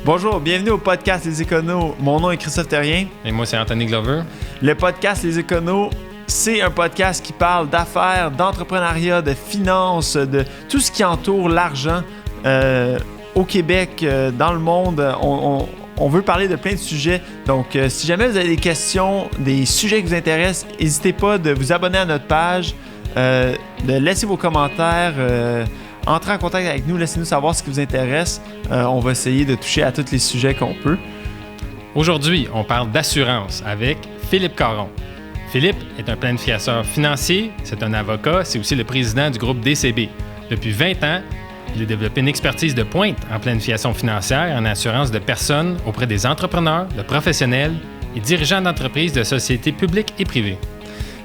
Bonjour, bienvenue au podcast Les Éconos. Mon nom est Christophe Terrien. Et moi, c'est Anthony Glover. Le podcast Les Éconos, c'est un podcast qui parle d'affaires, d'entrepreneuriat, de finances, de tout ce qui entoure l'argent au Québec, dans le monde. On veut parler de plein de sujets. Donc, si jamais vous avez des questions, des sujets qui vous intéressent, n'hésitez pas de vous abonner à notre page, de laisser vos commentaires, entrez en contact avec nous, laissez-nous savoir ce qui vous intéresse. On va essayer de toucher à tous les sujets qu'on peut. Aujourd'hui, on parle d'assurance avec Philippe Caron. Philippe est un planificateur financier, c'est un avocat, c'est aussi le président du groupe DCB. Depuis 20 ans, il a développé une expertise de pointe en planification financière et en assurance de personnes auprès des entrepreneurs, de professionnels et dirigeants d'entreprises de sociétés publiques et privées.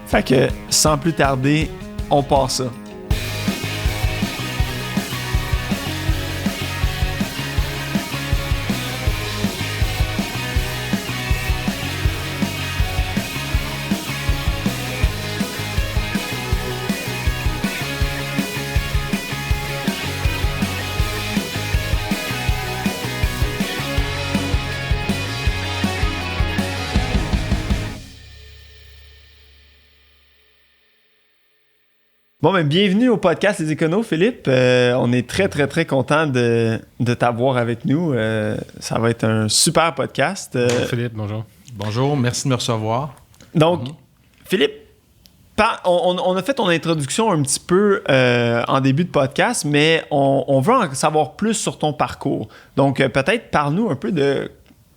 Fait que, sans plus tarder, on part ça. Bon, ben, bienvenue au podcast Les Éconos, Philippe. On est très, très, très content de t'avoir avec nous. Ça va être un super podcast. Bonjour Philippe, bonjour. Bonjour, merci de me recevoir. Donc, Philippe, on a fait ton introduction un petit peu en début de podcast, mais on veut en savoir plus sur ton parcours. Donc, peut-être parle-nous un peu de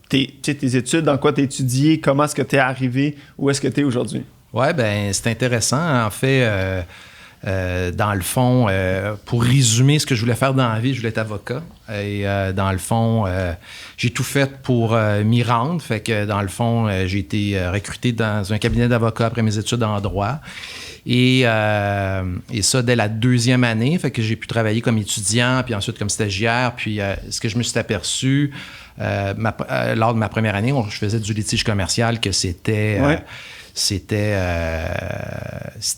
tes études, dans quoi tu as étudié, comment est-ce que tu es arrivé, où est-ce que tu es aujourd'hui? Oui, bien, c'est intéressant. En fait, dans le fond, pour résumer ce que je voulais faire dans la vie, je voulais être avocat. Et dans le fond, j'ai tout fait pour m'y rendre. Fait que dans le fond, j'ai été recruté dans un cabinet d'avocats après mes études en droit. Et ça, dès la deuxième année, fait que j'ai pu travailler comme étudiant, puis ensuite comme stagiaire. Puis ce que je me suis aperçu lors de ma première année, où je faisais du litige commercial, que c'était... C'était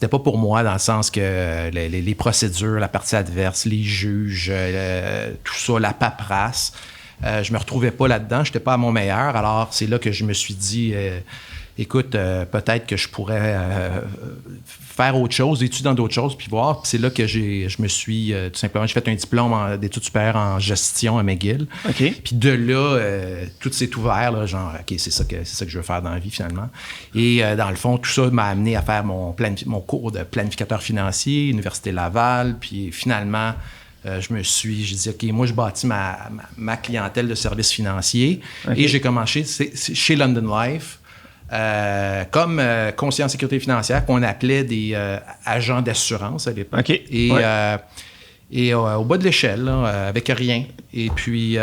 pas pour moi dans le sens que les procédures, la partie adverse, les juges, tout ça, la paperasse, je me retrouvais pas là-dedans, j'étais pas à mon meilleur. Alors, c'est là que je me suis dit, écoute, peut-être que je pourrais faire autre chose, étudier dans d'autres choses, puis voir. Puis c'est là que je me suis, tout simplement, j'ai fait un diplôme d'études supérieures en gestion à McGill. OK. Puis de là, tout s'est ouvert, là, genre, OK, c'est ça que je veux faire dans la vie, finalement. Et dans le fond, tout ça m'a amené à faire mon cours de planificateur financier, Université Laval, puis finalement... j'ai dit, OK, moi, je bâtis ma clientèle de services financiers. Okay. Et j'ai commencé chez London Life comme conseiller en sécurité financière qu'on appelait des agents d'assurance à l'époque. Okay. Et au bas de l'échelle, là, avec rien. Et puis,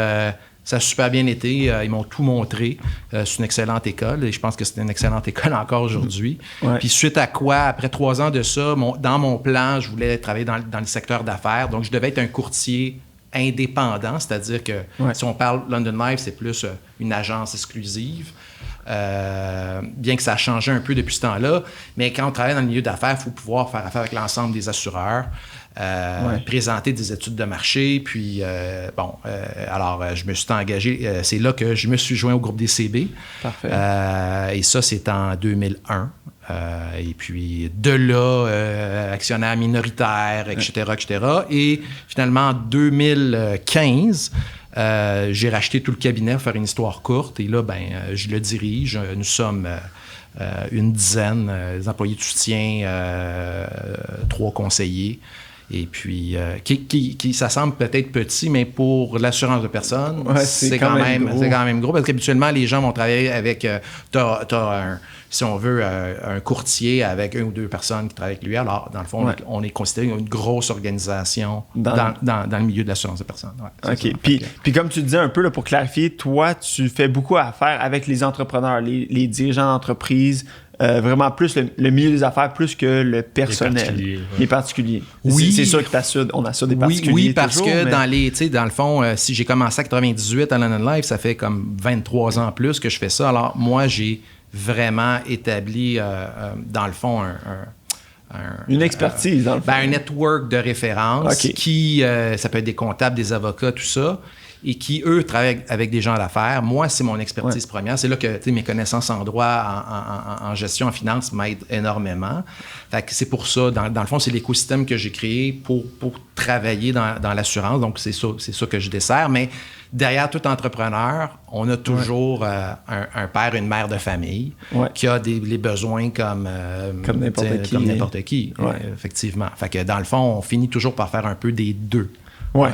ça a super bien été. Ils m'ont tout montré. C'est une excellente école et je pense que c'est une excellente école encore aujourd'hui. Ouais. Puis suite à quoi, après 3 ans de ça, dans mon plan, je voulais travailler dans le secteur d'affaires. Donc, je devais être un courtier indépendant, c'est-à-dire que si on parle London Life, c'est plus une agence exclusive. Bien que ça a changé un peu depuis ce temps-là, mais quand on travaille dans le milieu d'affaires, il faut pouvoir faire affaire avec l'ensemble des assureurs, présenter des études de marché, puis alors je me suis engagé, c'est là que je me suis joint au groupe DCB. Parfait. Et ça, c'est en 2001. Et puis de là, actionnaire minoritaire, etc., etc. Et finalement, en 2015, j'ai racheté tout le cabinet pour faire une histoire courte. Et là, je le dirige. Nous sommes une dizaine d'employés de soutien, 3 conseillers. Et puis, ça semble peut-être petit, mais pour l'assurance de personnes, c'est quand même gros. Parce qu'habituellement, les gens vont travailler avec... si on veut, un courtier avec 1 ou 2 personnes qui travaillent avec lui. Alors, dans le fond, on est considéré une grosse organisation dans le milieu de l'assurance de personnes. Ouais, OK. Puis comme tu disais un peu, là, pour clarifier, toi, tu fais beaucoup affaire avec les entrepreneurs, les dirigeants d'entreprise, vraiment plus le milieu des affaires plus que le personnel. Les particuliers. Oui. C'est sûr qu'on assure des particuliers. Oui, parce toujours, que dans le fond, si j'ai commencé en 98 à London Life, ça fait comme 23 ans plus que je fais ça. Alors, moi, j'ai vraiment établi, dans le fond, une expertise, dans le fond. Un network de référence qui, ça peut être des comptables, des avocats, tout ça. et qui, eux, travaillent avec des gens d'affaires. Moi, c'est mon expertise première. C'est là que mes connaissances en droit, en gestion, en finance m'aident énormément. Fait que c'est pour ça, dans le fond, c'est l'écosystème que j'ai créé pour travailler dans l'assurance. Donc, c'est ça que je desserre. Mais derrière tout entrepreneur, on a toujours un père, une mère de famille qui a les besoins comme n'importe qui. Effectivement. Fait que dans le fond, on finit toujours par faire un peu des deux. Ouais.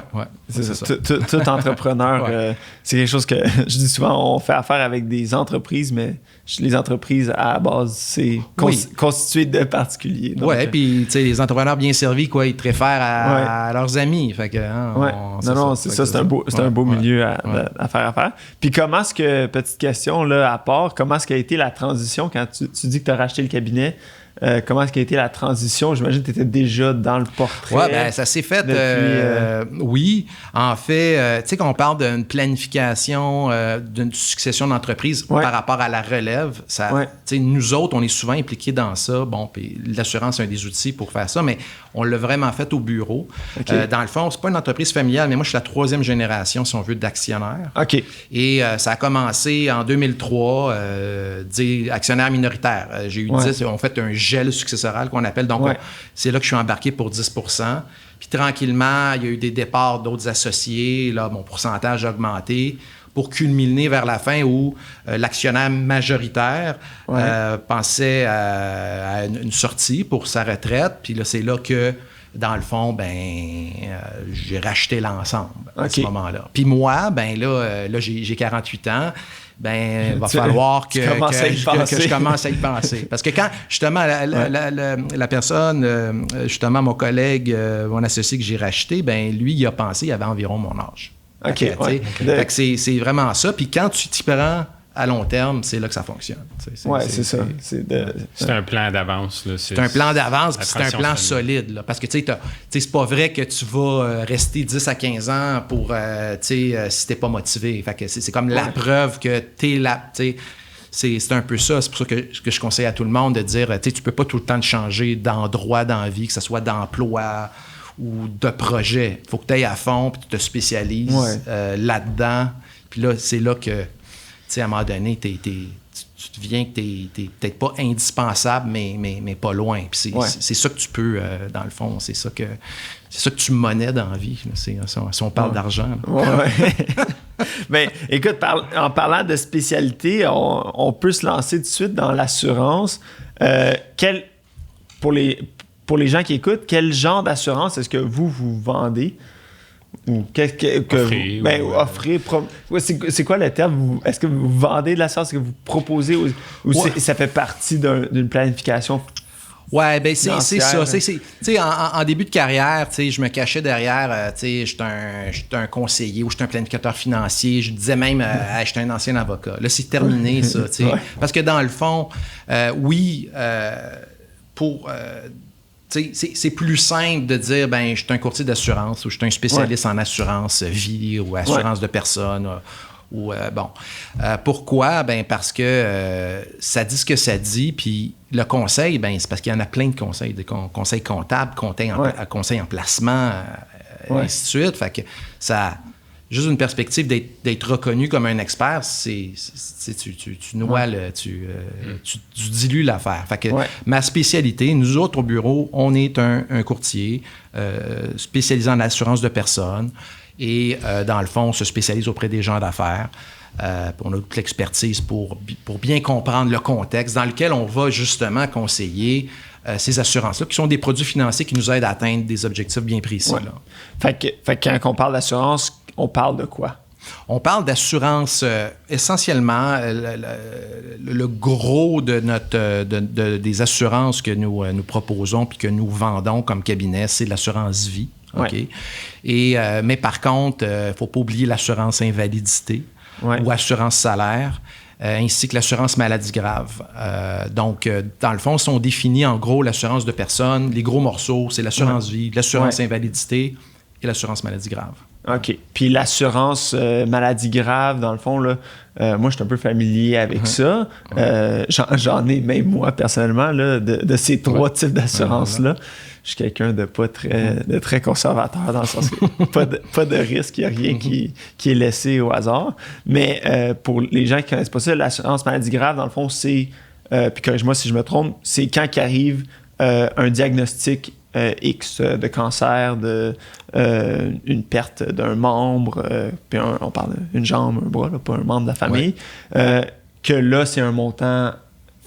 C'est ça. Tout entrepreneur, c'est quelque chose que je dis souvent, on fait affaire avec des entreprises, mais les entreprises, à la base, c'est constitué de particuliers. Oui, puis les entrepreneurs bien servis, ils te réfèrent à leurs amis. Fait que, c'est un beau milieu à faire affaire. Puis comment est-ce que, petite question, là, à part, comment est-ce qu'a été la transition quand tu dis que tu as racheté le cabinet? Comment est-ce qu'a été la transition? J'imagine que tu étais déjà dans le portrait. Oui, bien, ça s'est fait. Oui. En fait, tu sais, quand on parle d'une planification, d'une succession d'entreprises par rapport à la relève, nous autres, on est souvent impliqués dans ça. Bon, puis l'assurance, c'est un des outils pour faire ça, mais on l'a vraiment fait au bureau. Okay. Dans le fond, c'est pas une entreprise familiale, mais moi, je suis la 3e génération, si on veut, d'actionnaires. OK. Et ça a commencé en 2003, actionnaire minoritaire. J'ai eu 10, on fait un gel successoral qu'on appelle. Donc, c'est là que je suis embarqué pour 10 %. Puis tranquillement, il y a eu des départs d'autres associés. Là, mon pourcentage a augmenté pour culminer vers la fin où l'actionnaire majoritaire pensait à une sortie pour sa retraite. Puis là, c'est là que, dans le fond, j'ai racheté l'ensemble à ce moment-là. Puis moi, là j'ai 48 ans. Il va falloir que je commence à y penser. Parce que quand, justement, la personne, justement, mon collègue, mon associé que j'ai racheté, lui, il a pensé, il avait environ mon âge. OK. Fait que c'est vraiment ça. Puis quand tu t'y prends à long terme, c'est là que ça fonctionne. C'est ça. C'est un plan d'avance. Là. C'est un plan d'avance, puis c'est un plan solide. Là, parce que c'est pas vrai que tu vas rester 10 à 15 ans pour si t'es pas motivé. Fait que c'est comme la preuve que t'es là. C'est un peu ça. C'est pour ça que je conseille à tout le monde de dire tu peux pas tout le temps te changer d'endroit dans la vie, que ce soit d'emploi ou de projet. Il faut que tu ailles à fond, puis tu te spécialises là-dedans. Puis là, c'est là que à un moment donné, tu deviens que tu n'es peut-être pas indispensable, mais pas loin. Puis c'est ça que tu peux, dans le fond, c'est ça que tu monnaies dans la vie. Si on parle d'argent. Bien, écoute, en parlant de spécialité, on peut se lancer tout de suite dans l'assurance. Pour les gens qui écoutent, quel genre d'assurance est-ce que vous vendez? Ou offrir. C'est quoi le terme? Est-ce que vous vendez de l'assurance? Est-ce que vous proposez ou ça fait partie d'une planification? Oui, c'est ça. En début de carrière, je me cachais derrière, j'étais un conseiller ou j'étais un planificateur financier. Je disais même, j'étais un ancien avocat. Là, c'est terminé, ça. Parce que dans le fond, c'est plus simple de dire, je suis un courtier d'assurance ou je suis un spécialiste en assurance vie ou assurance de personnes. Pourquoi? Parce que ça dit ce que ça dit, puis le conseil, c'est parce qu'il y en a plein de conseils, des conseils comptables, conseils en placement, ainsi de suite. Fait que ça... Juste une perspective d'être reconnu comme un expert, tu noies tu dilues l'affaire. Fait que ma spécialité, nous autres au bureau, on est un courtier spécialisé en assurance de personnes et dans le fond, on se spécialise auprès des gens d'affaires. On a toute l'expertise pour bien comprendre le contexte dans lequel on va justement conseiller ces assurances-là, qui sont des produits financiers qui nous aident à atteindre des objectifs bien précis. Là. Fait que quand on parle d'assurance, on parle de quoi? On parle d'assurance essentiellement. Le gros de des assurances que nous proposons puis que nous vendons comme cabinet, c'est l'assurance vie. Okay? Mais par contre, il ne faut pas oublier l'assurance invalidité ou assurance salaire. Ainsi que l'assurance maladie grave. Donc, dans le fond, si on définit en gros l'assurance de personnes, les gros morceaux, c'est l'assurance vie, l'assurance invalidité et l'assurance maladie grave. OK. Puis l'assurance maladie grave, dans le fond, là, moi, je suis un peu familier avec ça. J'en ai même moi, personnellement, là, de ces 3 types d'assurances-là. je suis quelqu'un de de très conservateur, dans le sens que pas de risque, il n'y a rien qui est laissé au hasard. Mais pour les gens qui ne connaissent pas ça, l'assurance maladie grave, dans le fond, c'est, puis corrige-moi si je me trompe, c'est quand qu'arrive un diagnostic X de cancer, une perte d'un membre, puis on parle d'une jambe, un bras, là, pas un membre de la famille, que là, c'est un montant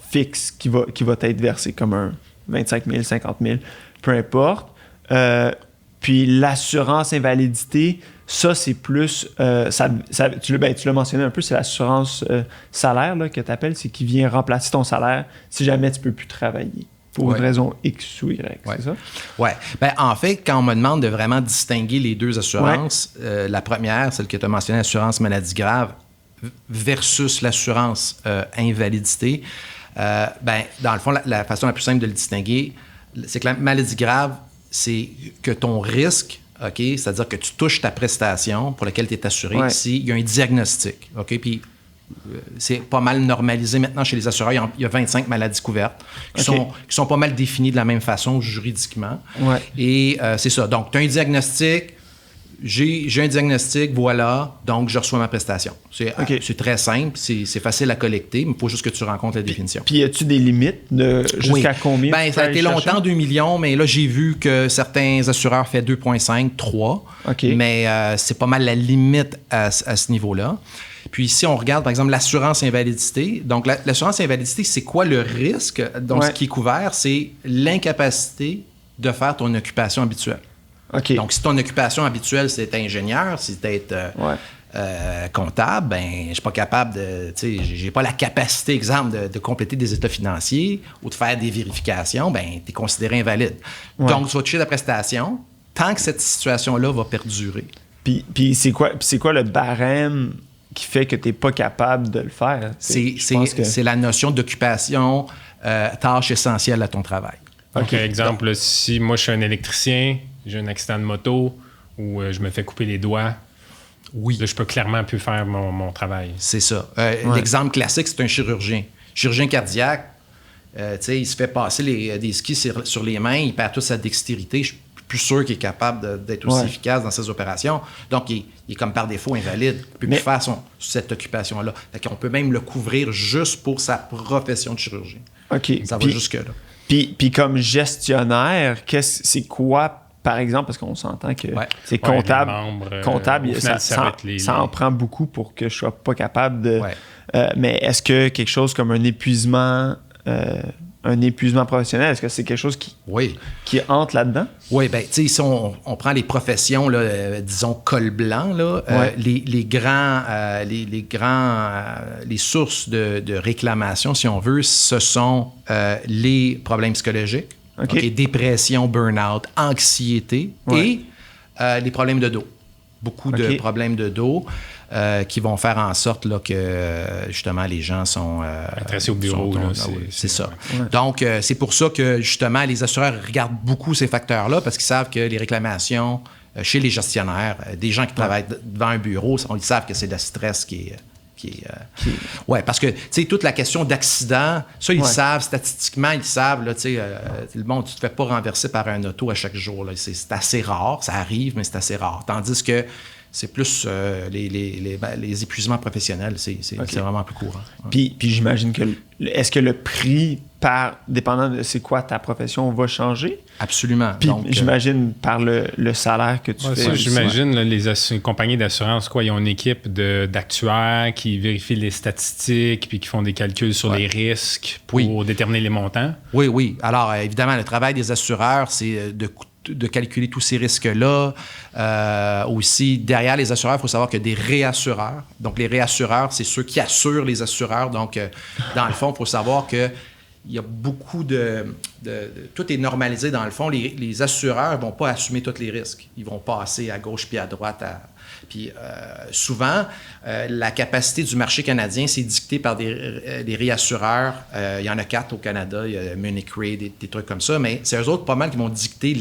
fixe qui va être versé, comme un 25 000, 50 000, peu importe. Puis l'assurance invalidité, ça, c'est plus... tu l'as mentionné un peu, c'est l'assurance salaire là, que tu appelles, c'est qui vient remplacer ton salaire si jamais tu ne peux plus travailler. Pour une raison X ou Y, c'est ça? Oui. Ben, en fait, quand on me demande de vraiment distinguer les deux assurances, la première, celle que tu as mentionnée, l'assurance maladie grave, versus l'assurance invalidité, ben, dans le fond, la façon la plus simple de le distinguer, c'est que la maladie grave, c'est que ton risque, OK, c'est-à-dire que tu touches ta prestation pour laquelle tu es assuré s'il y a un diagnostic. OK? Puis c'est pas mal normalisé maintenant chez les assureurs. Il y a 25 maladies couvertes qui sont pas mal définies de la même façon juridiquement. Ouais. Et c'est ça. Donc, tu as un diagnostic, j'ai un diagnostic, voilà, donc je reçois ma prestation. C'est très simple, c'est facile à collecter, mais il faut juste que tu rencontres la définition. Puis, y a-tu des limites jusqu'à combien? Bien, ça a été longtemps 2 millions, mais là, j'ai vu que certains assureurs font 2,5, 3. Mais c'est pas mal la limite à ce niveau-là. Puis si on regarde, par exemple, l'assurance invalidité, donc l'assurance invalidité, c'est quoi le risque? Donc, ce qui est couvert, c'est l'incapacité de faire ton occupation habituelle. Donc, si ton occupation habituelle, c'est d'être ingénieur, c'est d'être comptable, ben je suis pas capable de... Tu sais, j'ai pas la capacité, exemple, de compléter des états financiers ou de faire des vérifications, ben tu es considéré invalide. Donc, tu vas toucher la prestation tant que cette situation-là va perdurer. Puis c'est quoi le barème qui fait que tu n'es pas capable de le faire? C'est la notion d'occupation, tâche essentielle à ton travail. OK, exemple, là, si moi je suis un électricien, j'ai un accident de moto ou je me fais couper les doigts, là, je peux clairement plus faire mon travail. C'est ça. L'exemple classique, c'est un chirurgien. Chirurgien cardiaque, il se fait passer des skis sur les mains, il perd toute sa dextérité. Je suis plus sûr qu'il est capable d'être aussi efficace dans ses opérations. Donc, il est comme par défaut invalide. Il ne peut plus faire cette occupation-là. Fait qu'on peut même le couvrir juste pour sa profession de chirurgien. Ça va jusque-là. Puis comme gestionnaire, c'est quoi, par exemple, parce qu'on s'entend que c'est comptable. Comptable, ça en prend beaucoup pour que je ne sois pas capable de... mais est-ce que quelque chose comme un épuisement professionnel, est-ce que c'est quelque chose qui entre là-dedans? Oui, bien, tu sais, si on prend les professions, là, disons, col blanc, là, les sources de réclamation, si on veut, ce sont les problèmes psychologiques, dépression, burn-out, anxiété et les problèmes de dos. Beaucoup de problèmes de dos. Qui vont faire en sorte là, que, justement, les gens sont... intéressés au bureau. C'est ça. Donc, c'est pour ça que, justement, les assureurs regardent beaucoup ces facteurs-là parce qu'ils savent que les réclamations chez les gestionnaires, des gens qui travaillent devant un bureau, ils savent que c'est le stress qui est... Oui, parce que, tu sais, toute la question d'accident, ça, ils savent, statistiquement, ils savent, là, tu sais, bon, tu te fais pas renverser par un auto à chaque jour, là, c'est assez rare, ça arrive, mais c'est assez rare. Tandis que c'est plus les épuisements professionnels, c'est vraiment plus courant. Puis j'imagine que, est-ce que le prix, dépendant de c'est quoi ta profession, va changer? Absolument. Puis j'imagine par le salaire que tu fais. Ça, j'imagine, là, les compagnies d'assurance, ils ont une équipe d'actuaires qui vérifient les statistiques puis qui font des calculs sur les risques pour déterminer les montants. Oui. Alors, évidemment, le travail des assureurs, c'est de calculer tous ces risques-là. Aussi, derrière les assureurs, il faut savoir qu'il y a des réassureurs. Donc, les réassureurs, c'est ceux qui assurent les assureurs. Donc, dans le fond, il faut savoir que il y a beaucoup tout est normalisé dans le fond. Les assureurs ne vont pas assumer tous les risques. Ils vont passer à gauche puis à droite. Puis souvent, la capacité du marché canadien, c'est dicté par des réassureurs. Il y en a 4 au Canada. Il y a Munich Re, des trucs comme ça. Mais c'est eux autres pas mal qui vont dicter.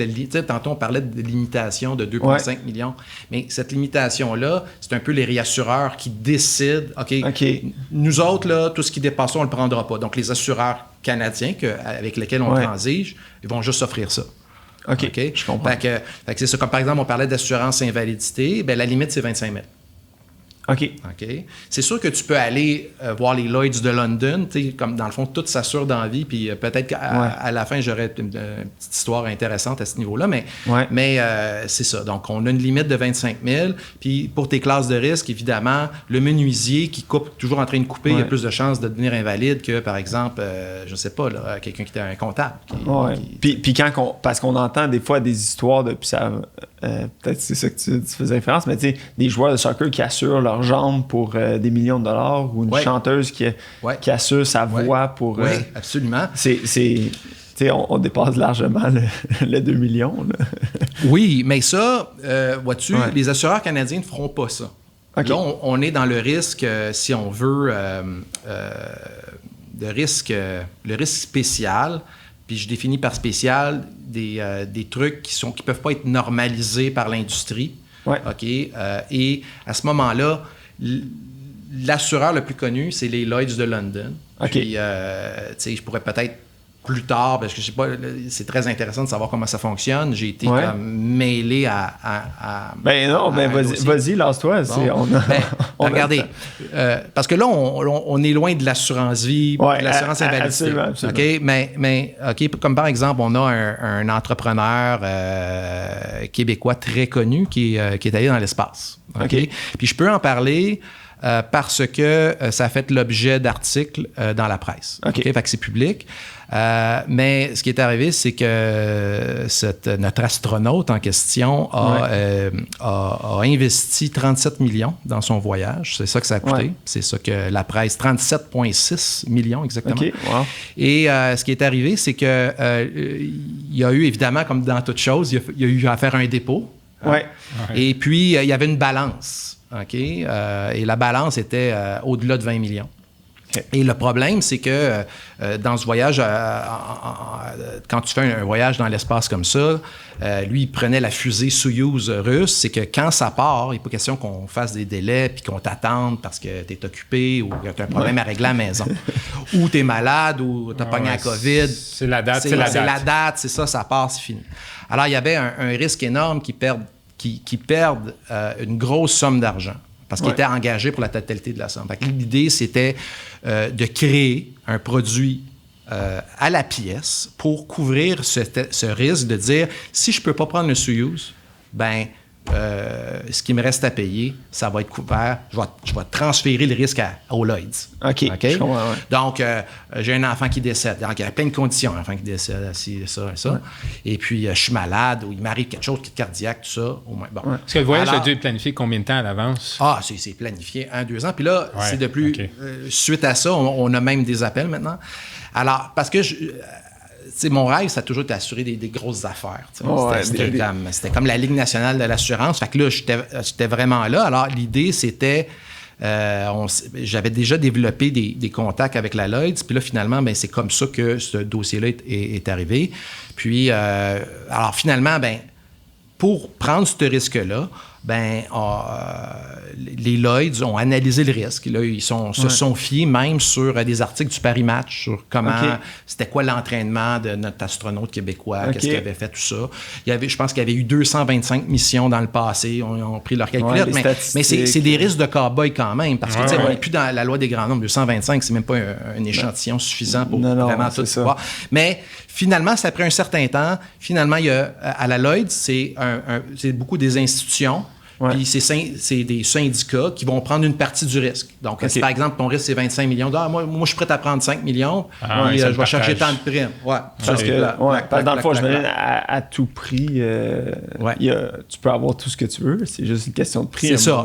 Tantôt, on parlait de limitation de 2,5 millions. Mais cette limitation-là, c'est un peu les réassureurs qui décident, OK, nous autres, là, tout ce qui dépasse, on ne le prendra pas. Donc, les assureurs canadiens avec lesquels on transige, ils vont juste offrir ça. OK, je comprends. Fait que c'est ça. Comme par exemple, on parlait d'assurance invalidité, bien, la limite, c'est 25 000. OK. C'est sûr que tu peux aller voir les Lloyds de London, comme dans le fond, tout s'assure dans la vie, puis peut-être qu'à la fin, j'aurais une petite histoire intéressante à ce niveau-là, mais c'est ça. Donc, on a une limite de 25 000, puis pour tes classes de risque, évidemment, le menuisier qui coupe, toujours en train de couper, il y a plus de chances de devenir invalide que, par exemple, je ne sais pas, là, quelqu'un qui était un comptable. Puis parce qu'on entend des fois des histoires de... Puis ça, peut-être c'est ça que tu faisais référence, mais tu sais, des joueurs de soccer qui assurent leurs jambes pour des millions de dollars ou une chanteuse qui assure sa voix pour... Oui, absolument. On dépasse largement le 2 millions. Là. Oui, mais ça, vois-tu, les assureurs canadiens ne feront pas ça. Okay. Là, on est dans le risque, si on veut, le risque spécial. Puis je définis par spécial des trucs qui peuvent pas être normalisés par l'industrie. Ouais. OK? Et à ce moment-là, l'assureur le plus connu, c'est les Lloyds de London. OK. Puis, tu sais, je pourrais peut-être plus tard, parce que je sais pas, c'est très intéressant de savoir comment ça fonctionne. J'ai été comme mêlé à ben non, ben vas-y, lance-toi. Bon. Regardez, parce que là, on est loin de l'assurance vie, de l'assurance invalidité. Absolument. Mais comme par exemple, on a un entrepreneur québécois très connu qui est allé dans l'espace. Okay? Puis je peux en parler parce que ça a fait l'objet d'articles dans la presse. Fait que c'est public. Mais ce qui est arrivé, c'est que notre astronaute en question a investi 37 millions dans son voyage. C'est ça que ça a coûté. C'est ça que la presse... 37,6 millions exactement. Wow. Et ce qui est arrivé, c'est que il y a eu, évidemment, comme dans toute chose, il y a eu à faire un dépôt. Et puis, il y avait une balance. Et la balance était au-delà de 20 millions. Et le problème, c'est que dans ce voyage, quand tu fais un voyage dans l'espace comme ça, lui, il prenait la fusée Soyouz russe. C'est que quand ça part, il n'est pas question qu'on fasse des délais puis qu'on t'attende parce que tu es occupé ou que tu as un problème à régler à la maison. Ou tu es malade ou tu as pogné la COVID. C'est la date. C'est la date, c'est ça part, c'est fini. Alors, il y avait un risque énorme qu'ils perdent une grosse somme d'argent parce qu'ils étaient engagés pour la totalité de la somme. L'idée, c'était de créer un produit à la pièce pour couvrir ce risque de dire, si je ne peux pas prendre le Soyouz, ben ce qui me reste à payer, ça va être couvert. Je vais transférer le risque aux Lloyds. OK. Je comprends, Donc, j'ai un enfant qui décède. Donc, il y a plein de conditions. Un enfant qui décède, ça. Et puis, je suis malade ou il m'arrive quelque chose qui est cardiaque, tout ça. Au moins, bon. Est-ce que le voyage a dû être planifié combien de temps à l'avance? Ah, c'est planifié 1-2 ans. Puis là, c'est de plus... suite à ça, on a même des appels maintenant. Alors, parce que... mon rêve, ça a toujours été d'assurer des grosses affaires. C'était comme la Ligue nationale de l'assurance. Fait que là, j'étais vraiment là. Alors, l'idée, c'était... j'avais déjà développé des contacts avec la Lloyds. Puis là, finalement, c'est comme ça que ce dossier-là est arrivé. Puis, alors, finalement, pour prendre ce risque-là, les Lloyds ont analysé le risque. Là, ils se sont fiés même sur des articles du Paris Match sur comment c'était quoi l'entraînement de notre astronaute québécois, qu'est-ce qu'il avait fait, tout ça. Je pense qu'il y avait eu 225 missions dans le passé. Ils ont pris leur calculette. Mais c'est des risques de cow-boy quand même, parce que on n'est plus dans la loi des grands nombres. 225, c'est même pas un échantillon suffisant pour vraiment tout voir. Mais finalement, ça a pris un certain temps. Finalement, il y a, à la Lloyds, c'est beaucoup des institutions. Puis c'est des syndicats qui vont prendre une partie du risque. Donc, si par exemple, ton risque, c'est 25 millions $, moi, je suis prêt à prendre 5 millions, puis je vais chercher tant de primes. Parce que, dans le fond, je me dis, à tout prix, tu peux avoir tout ce que tu veux. C'est juste une question de prix. C'est ça.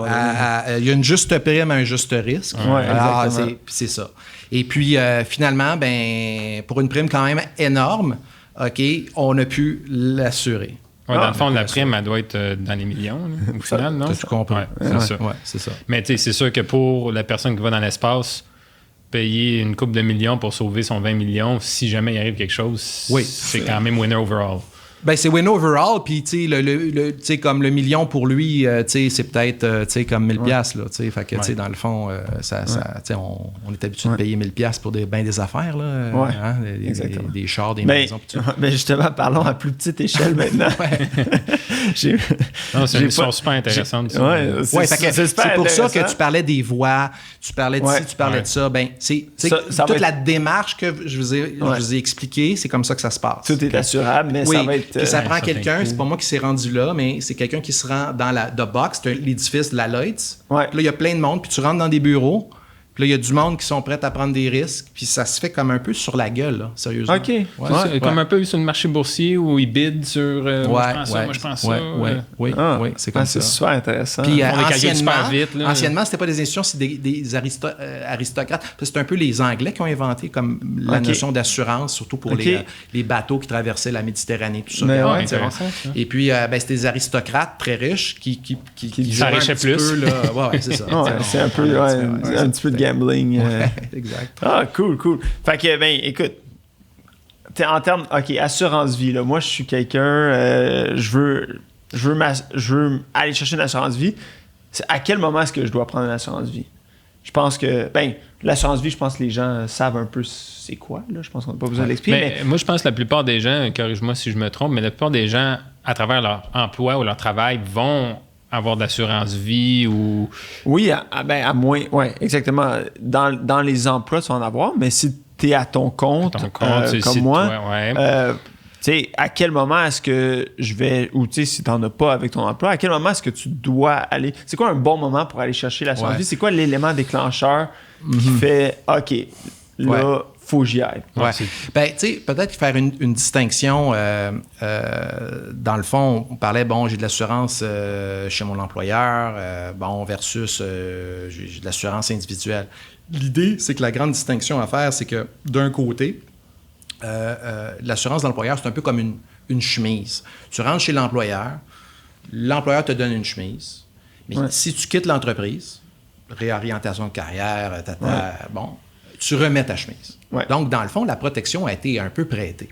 Il y a une juste prime, un juste risque. Alors, c'est ça. Et puis, finalement, pour une prime quand même énorme, on a pu l'assurer. Dans le fond, la prime, elle doit être dans les millions, là, au final, non? Tu comprends. C'est ça. Mais c'est sûr que pour la personne qui va dans l'espace, payer une couple de millions pour sauver son 20 millions, si jamais il arrive quelque chose, c'est quand même winner overall. Ben, c'est win overall, puis tu sais, comme le million pour lui, tu sais, c'est peut-être, tu sais, comme 1000 piastres, là, tu sais. Fait que, tu sais, dans le fond, tu sais, on est habitué de payer 1000 piastres pour des affaires, là. Hein, des chars, des maisons, pis tout. Mais justement, parlons à plus petite échelle maintenant. C'est une histoire super intéressante. C'est pour ça que tu parlais des voix, tu parlais de ci, tu parlais de ça. Ben, c'est toute la démarche que je vous ai expliquée, c'est comme ça que ça se passe. Tout est assurable, mais ça va être... Puis ça prend quelqu'un, c'est pas moi qui s'est rendu là, mais c'est quelqu'un qui se rend dans The Box, c'est l'édifice de la Lloyd's. Ouais. Puis là, il y a plein de monde, puis tu rentres dans des bureaux, puis là, il y a du monde qui sont prêts à prendre des risques, puis ça se fait comme un peu sur la gueule, là, sérieusement. OK. Comme un peu sur le marché boursier où ils bident sur moi je prends ça. Oui, c'est comme ça. C'est super intéressant. Puis anciennement, c'était pas des institutions, c'est des aristocrates. C'est un peu les Anglais qui ont inventé comme la notion d'assurance, surtout pour les bateaux qui traversaient la Méditerranée, tout ça. Et puis, c'était des aristocrates très riches qui s'enrichaient plus. C'est ça. C'est un peu un petit peu de gambling. Exact. Ah, cool. Fait que, ben, écoute, en termes, assurance vie, là, moi, je suis quelqu'un, je veux aller chercher une assurance vie. À quel moment est-ce que je dois prendre une assurance vie? Je pense que, l'assurance vie, je pense que les gens savent un peu c'est quoi, là. Je pense qu'on n'a pas besoin de l'expliquer. Mais moi, je pense que la plupart des gens, corrige-moi si je me trompe, mais la plupart des gens, à travers leur emploi ou leur travail, vont avoir d'assurance vie ou... Oui, à moins... Oui, exactement. Dans les emplois, tu vas en avoir, mais si tu es à ton compte, comme moi, tu sais, à quel moment est-ce que je vais... Ou tu sais, si tu n'en as pas avec ton emploi, à quel moment est-ce que tu dois aller... C'est quoi un bon moment pour aller chercher l'assurance vie? C'est quoi l'élément déclencheur qui fait, OK, là... faut que j'y aille. Ouais. Ben, tu sais, peut-être faire une distinction. Dans le fond, on parlait, j'ai de l'assurance chez mon employeur, versus j'ai de l'assurance individuelle. L'idée, c'est que la grande distinction à faire, c'est que d'un côté, l'assurance d'employeur, c'est un peu comme une chemise. Tu rentres chez l'employeur te donne une chemise, mais si tu quittes l'entreprise, réorientation de carrière, tu remets ta chemise. Ouais. Donc, dans le fond, la protection a été un peu prêtée.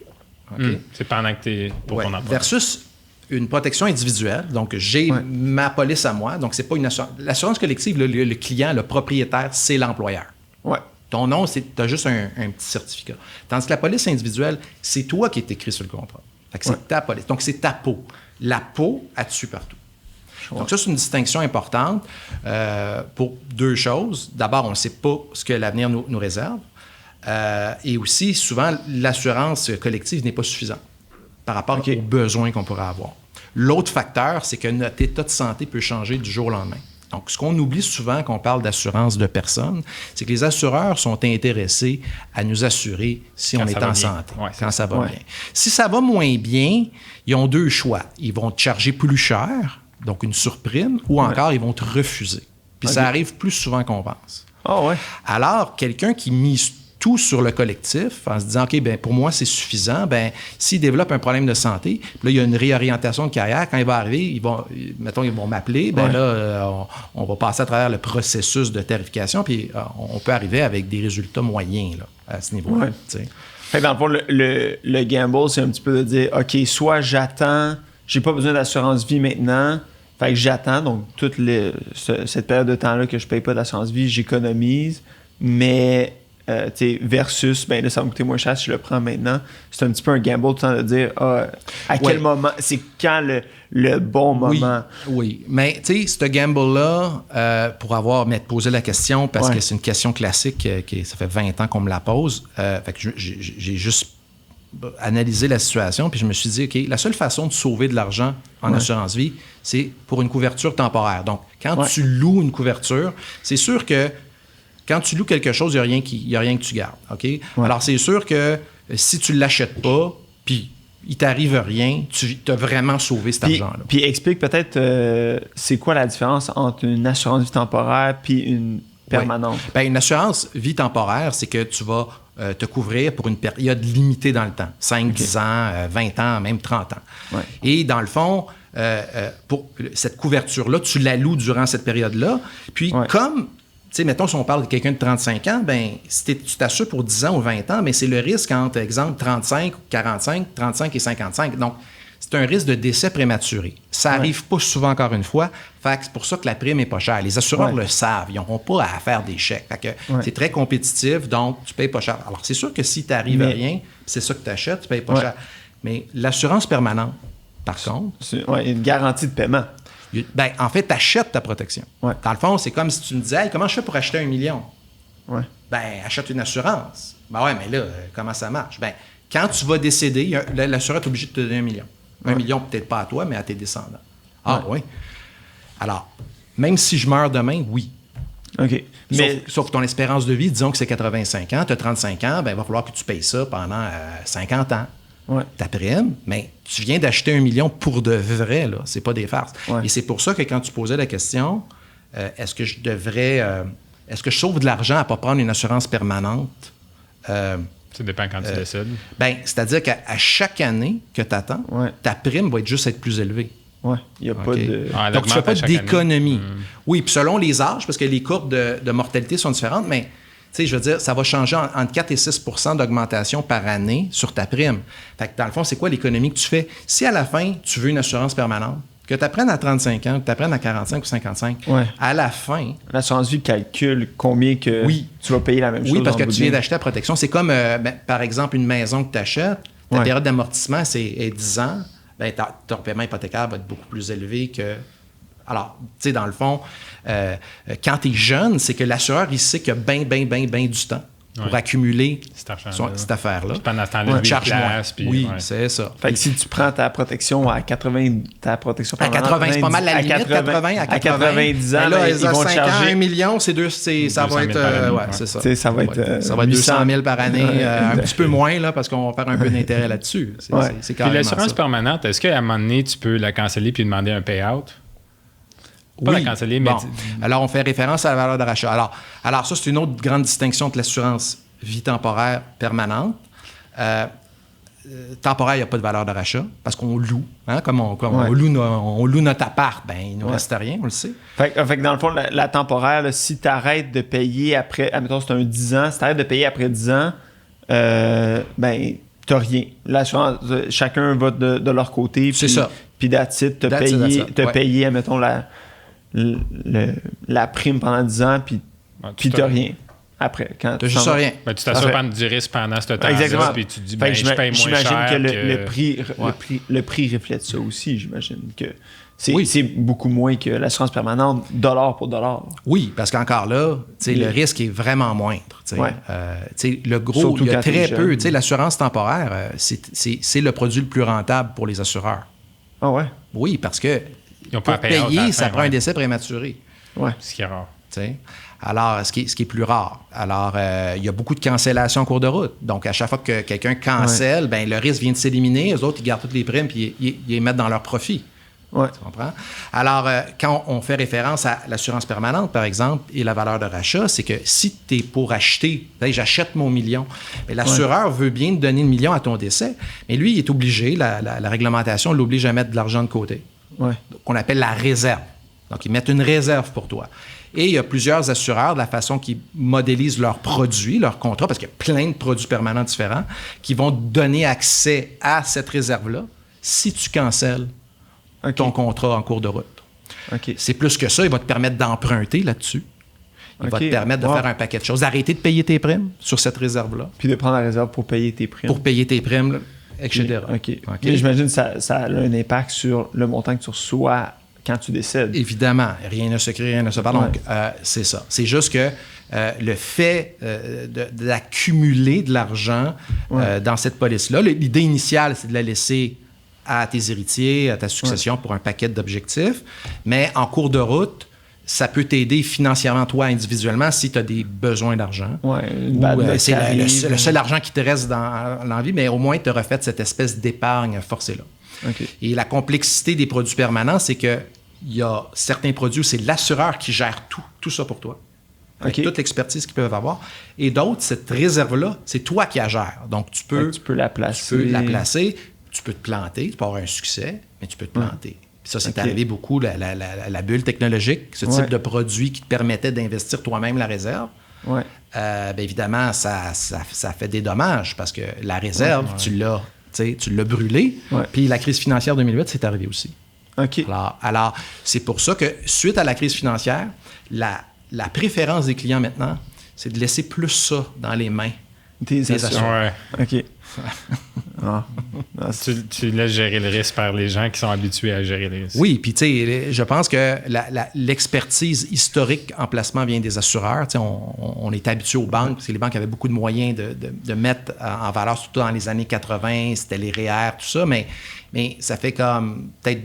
Okay? C'est pendant que tu es pour ton emploi. Versus une protection individuelle. Donc, j'ai ma police à moi. Donc, c'est pas une assurance. L'assurance collective, le client, le propriétaire, c'est l'employeur. Ouais. Ton nom, tu as juste un petit certificat. Tandis que la police individuelle, c'est toi qui es écrit sur le contrat. Fait que c'est ta police. Donc, c'est ta peau. La peau, elle tue partout. Donc, ça, c'est une distinction importante pour deux choses. D'abord, on ne sait pas ce que l'avenir nous réserve. Et aussi, souvent, l'assurance collective n'est pas suffisante par rapport aux besoins qu'on pourrait avoir. L'autre facteur, c'est que notre état de santé peut changer du jour au lendemain. Donc, ce qu'on oublie souvent quand on parle d'assurance de personnes, c'est que les assureurs sont intéressés à nous assurer si on est en santé, quand ça va bien. Si ça va moins bien, ils ont deux choix. Ils vont te charger plus cher, donc une surprime, ou encore ils vont te refuser. Puis ça arrive plus souvent qu'on pense. Alors, quelqu'un qui mise tout sur le collectif, en se disant, OK, pour moi, c'est suffisant, s'il développe un problème de santé, puis là, il y a une réorientation de carrière, quand il va arriver, ils vont m'appeler, on va passer à travers le processus de tarification, puis on peut arriver avec des résultats moyens, là, à ce niveau-là. Fait que dans le fond, le gamble, c'est un petit peu de dire, OK, soit j'attends, j'ai pas besoin d'assurance vie maintenant, fait que j'attends, donc toute cette période de temps-là que je paye pas d'assurance vie, j'économise, mais versus, là, ça va me coûter moins cher si je le prends maintenant. C'est un petit peu un gamble tout le temps de dire, à quel moment, c'est quand le bon moment. Oui, mais tu sais, ce gamble-là, pour m'être posé la question, parce que c'est une question classique, ça fait 20 ans qu'on me la pose, fait que j'ai juste analysé la situation, puis je me suis dit, OK, la seule façon de sauver de l'argent en assurance vie, c'est pour une couverture temporaire. Donc, quand tu loues une couverture, c'est sûr que quand tu loues quelque chose, il n'y a rien que tu gardes. OK? Alors, c'est sûr que si tu ne l'achètes pas, puis il t'arrive rien, tu as vraiment sauvé cet argent-là. Puis explique peut-être c'est quoi la différence entre une assurance vie temporaire puis une permanente. Une assurance vie temporaire, c'est que tu vas te couvrir pour une période limitée dans le temps. 5, 10 ans, 20 ans, même 30 ans. Et dans le fond, pour cette couverture-là, tu la loues durant cette période-là. Puis comme... Tu sais, mettons, si on parle de quelqu'un de 35 ans, si tu t'assures pour 10 ans ou 20 ans, c'est le risque entre, exemple, 35 ou 45, 35 et 55. Donc, c'est un risque de décès prématuré. Ça arrive pas souvent, encore une fois. Fait que c'est pour ça que la prime n'est pas chère. Les assureurs le savent. Ils n'auront pas à faire des chèques. Fait que c'est très compétitif, donc tu payes pas cher. Alors, c'est sûr que si tu n'arrives à rien, c'est ça que tu achètes, tu payes pas cher. Mais l'assurance permanente, par contre... C'est une garantie de paiement. Ben, en fait, tu achètes ta protection. Dans le fond, c'est comme si tu me disais, hey, comment je fais pour acheter 1 million? Ben, achète une assurance. Ben ouais, mais là, comment ça marche? Ben, quand tu vas décéder, l'assureur est obligé de te donner 1 million. 1 million, peut-être pas à toi, mais à tes descendants. Ah oui. Alors, même si je meurs demain, oui. OK. Sauf que ton espérance de vie, disons que c'est 85 ans, tu as 35 ans, ben, il va falloir que tu payes ça pendant 50 ans. Ta prime, mais tu viens d'acheter 1 million pour de vrai, là. C'est pas des farces. Et c'est pour ça que quand tu posais la question, est-ce que je sauve de l'argent à ne pas prendre une assurance permanente? Ça dépend quand tu décides. Ben, c'est-à-dire qu'à chaque année que tu attends, ta prime va juste être plus élevée. Il n'y a pas de... Donc, tu ne fais pas d'économie. Oui, puis selon les âges, parce que les courbes de mortalité sont différentes, mais tu sais, je veux dire, ça va changer entre 4 et 6 % d'augmentation par année sur ta prime. Fait que dans le fond, c'est quoi l'économie que tu fais? Si à la fin, tu veux une assurance permanente, que tu apprennes à 35 ans, que tu apprennes à 45 ou 55, à la fin... L'assurance vie calcule combien que tu vas payer la même chose. Oui, parce que tu viens d'acheter la protection. C'est comme, par exemple, une maison que tu achètes, ta période d'amortissement, c'est 10 ans, ben, ton paiement hypothécaire va être beaucoup plus élevé que... Alors, tu sais, dans le fond, quand tu es jeune, c'est que l'assureur, il sait qu'il y a bien du temps pour accumuler cette affaire-là. Puis pendant ce temps-là, il charge moins. Oui, c'est ça. Fait que si tu prends ta protection à 80, ta protection à 80, c'est pas mal la limite, 80 à 90 ans, là, ils vont te charger 1 million, ça va être c'est ça. Ça va être 200 000 par année, un petit peu moins là, parce qu'on va faire un peu d'intérêt là-dessus. C'est puis l'assurance permanente, est-ce qu'à un moment donné, tu peux la canceller puis demander un payout? Pas la canceller, mais... Bon. Alors, on fait référence à la valeur de rachat. Alors ça, c'est une autre grande distinction entre l'assurance vie temporaire permanente. Temporaire, il n'y a pas de valeur de rachat parce qu'on loue. Hein, comme on loue notre appart, ben il ne nous reste rien, on le sait. Fait que dans le fond, la temporaire, là, si tu arrêtes de payer après... Admettons, c'est un 10 ans. Si tu arrêtes de payer après 10 ans, ben, tu n'as rien. L'assurance, chacun va de leur côté. C'est ça. Puis that's it, t'as payé, admettons, la prime pendant 10 ans, puis tu n'as rien. Après, quand tu juste rien. Ben, tu t'assures prendre du risque pendant ce temps-là. Exactement. Puis tu te dis, ben, je paye moins cher. J'imagine que le prix reflète ça aussi. J'imagine que c'est beaucoup moins que l'assurance permanente, dollar pour dollar. Oui, parce qu'encore là, le risque est vraiment moindre. Le gros, surtout il y a très peu. L'assurance temporaire, c'est le produit le plus rentable pour les assureurs. Ah ouais? Oui, parce que pour payer, ça prend un décès prématuré. Ouais. Ce qui est rare. Alors, ce qui est plus rare. Alors, il y a beaucoup de cancellations en cours de route. Donc, à chaque fois que quelqu'un cancelle, ben, le risque vient de s'éliminer. Eux autres, ils gardent toutes les primes puis ils les mettent dans leur profit. Tu comprends? Alors, quand on fait référence à l'assurance permanente, par exemple, et la valeur de rachat, c'est que si tu es pour acheter, j'achète mon million, mais l'assureur veut bien te donner le million à ton décès, mais lui, il est obligé, la réglementation l'oblige à mettre de l'argent de côté. Qu'on appelle la réserve. Donc, ils mettent une réserve pour toi. Et il y a plusieurs assureurs, de la façon qu'ils modélisent leurs produits, leurs contrats, parce qu'il y a plein de produits permanents différents, qui vont te donner accès à cette réserve-là si tu cancelles ton contrat en cours de route. C'est plus que ça, il va te permettre d'emprunter là-dessus. Il va te permettre de faire un paquet de choses, d'arrêter de payer tes primes sur cette réserve-là. Puis de prendre la réserve pour payer tes primes. Pour payer tes primes, là, etc. Mais j'imagine que ça a un impact sur le montant que tu reçois quand tu décèdes. Évidemment, rien ne se crée, rien ne se perd. Donc, c'est ça. C'est juste que le fait d'accumuler de l'argent dans cette police-là, l'idée initiale, c'est de la laisser à tes héritiers, à ta succession pour un paquet d'objectifs. Mais en cours de route, ça peut t'aider financièrement, toi, individuellement, si tu as des besoins d'argent. C'est le seul argent qui te reste dans l'envie, mais au moins, tu auras fait cette espèce d'épargne forcée-là. Et la complexité des produits permanents, c'est qu'il y a certains produits où c'est l'assureur qui gère tout ça pour toi. Avec toute l'expertise qu'ils peuvent avoir. Et d'autres, cette réserve-là, c'est toi qui la gères. Donc, tu peux la placer. Tu peux te planter, tu peux avoir un succès, mais tu peux te planter. Puis ça, c'est arrivé beaucoup, la bulle technologique, ce type de produit qui te permettait d'investir toi-même la réserve. Bien évidemment, ça fait des dommages parce que la réserve, tu l'as Tu l'as brûlé. Ouais. Puis la crise financière 2008, c'est arrivé aussi. OK. Alors, c'est pour ça que, suite à la crise financière, la préférence des clients maintenant, c'est de laisser plus ça dans les mains Des assureurs. Ouais. OK. Ah. Tu laisses gérer le risque par les gens qui sont habitués à gérer les risques. Oui, puis tu sais, je pense que l'expertise historique en placement vient des assureurs. Tu sais, on est habitué aux banques, parce que les banques avaient beaucoup de moyens de mettre en valeur, surtout dans les années 80, c'était les REER, tout ça, mais ça fait comme peut-être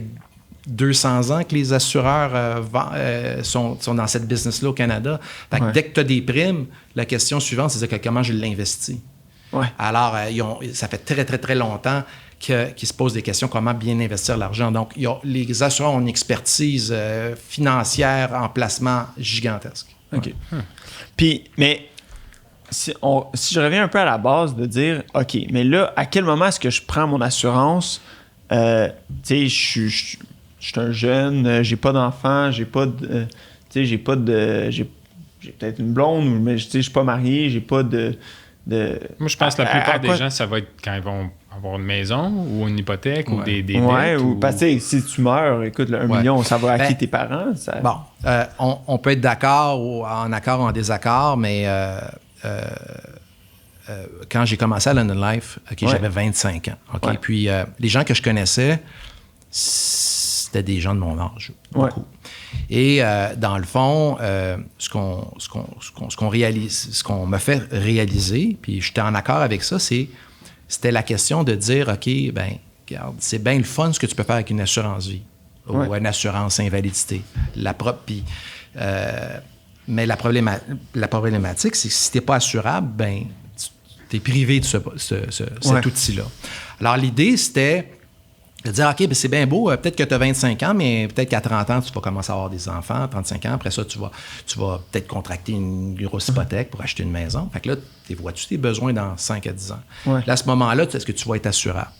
200 ans que les assureurs sont dans cette business-là au Canada. Fait que dès que tu as des primes, la question suivante, c'est que comment je l'investis. Ouais. Alors, ça fait très, très, très longtemps qu'ils se posent des questions comment bien investir l'argent. Donc, les assureurs ont une expertise financière en placement gigantesque. OK. Puis, mais si je reviens un peu à la base de dire, OK, mais là, à quel moment est-ce que je prends mon assurance? Tu sais, je suis un jeune, j'ai pas d'enfant, j'ai peut-être une blonde, mais je suis pas marié, j'ai pas de... Moi, je pense que la plupart des gens, ça va être quand ils vont avoir une maison ou une hypothèque ou des dettes. Ou parce que si tu meurs, écoute, le 1 million, ça va à qui tes parents? Ça... Bon, on peut être d'accord ou en accord ou en désaccord, mais quand j'ai commencé à London Life, j'avais 25 ans. Okay? Puis les gens que je connaissais, c'était des gens de mon âge, beaucoup. Et dans le fond, ce qu'on me fait réaliser, puis j'étais en accord avec ça, c'était la question de dire, OK, ben, regarde, c'est bien le fun ce que tu peux faire avec une assurance vie ou une assurance invalidité. Mais la problématique, c'est que si tu n'es pas assurable, ben, tu es privé de cet outil-là. Alors, l'idée, c'était de dire, OK, ben c'est bien beau, peut-être que tu as 25 ans, mais peut-être qu'à 30 ans, tu vas commencer à avoir des enfants. 35 ans, après ça, tu vas peut-être contracter une grosse hypothèque pour acheter une maison. Fait que là, vois-tu tes besoins dans 5 à 10 ans? Ouais. Là, à ce moment-là, est-ce que tu vas être assurable?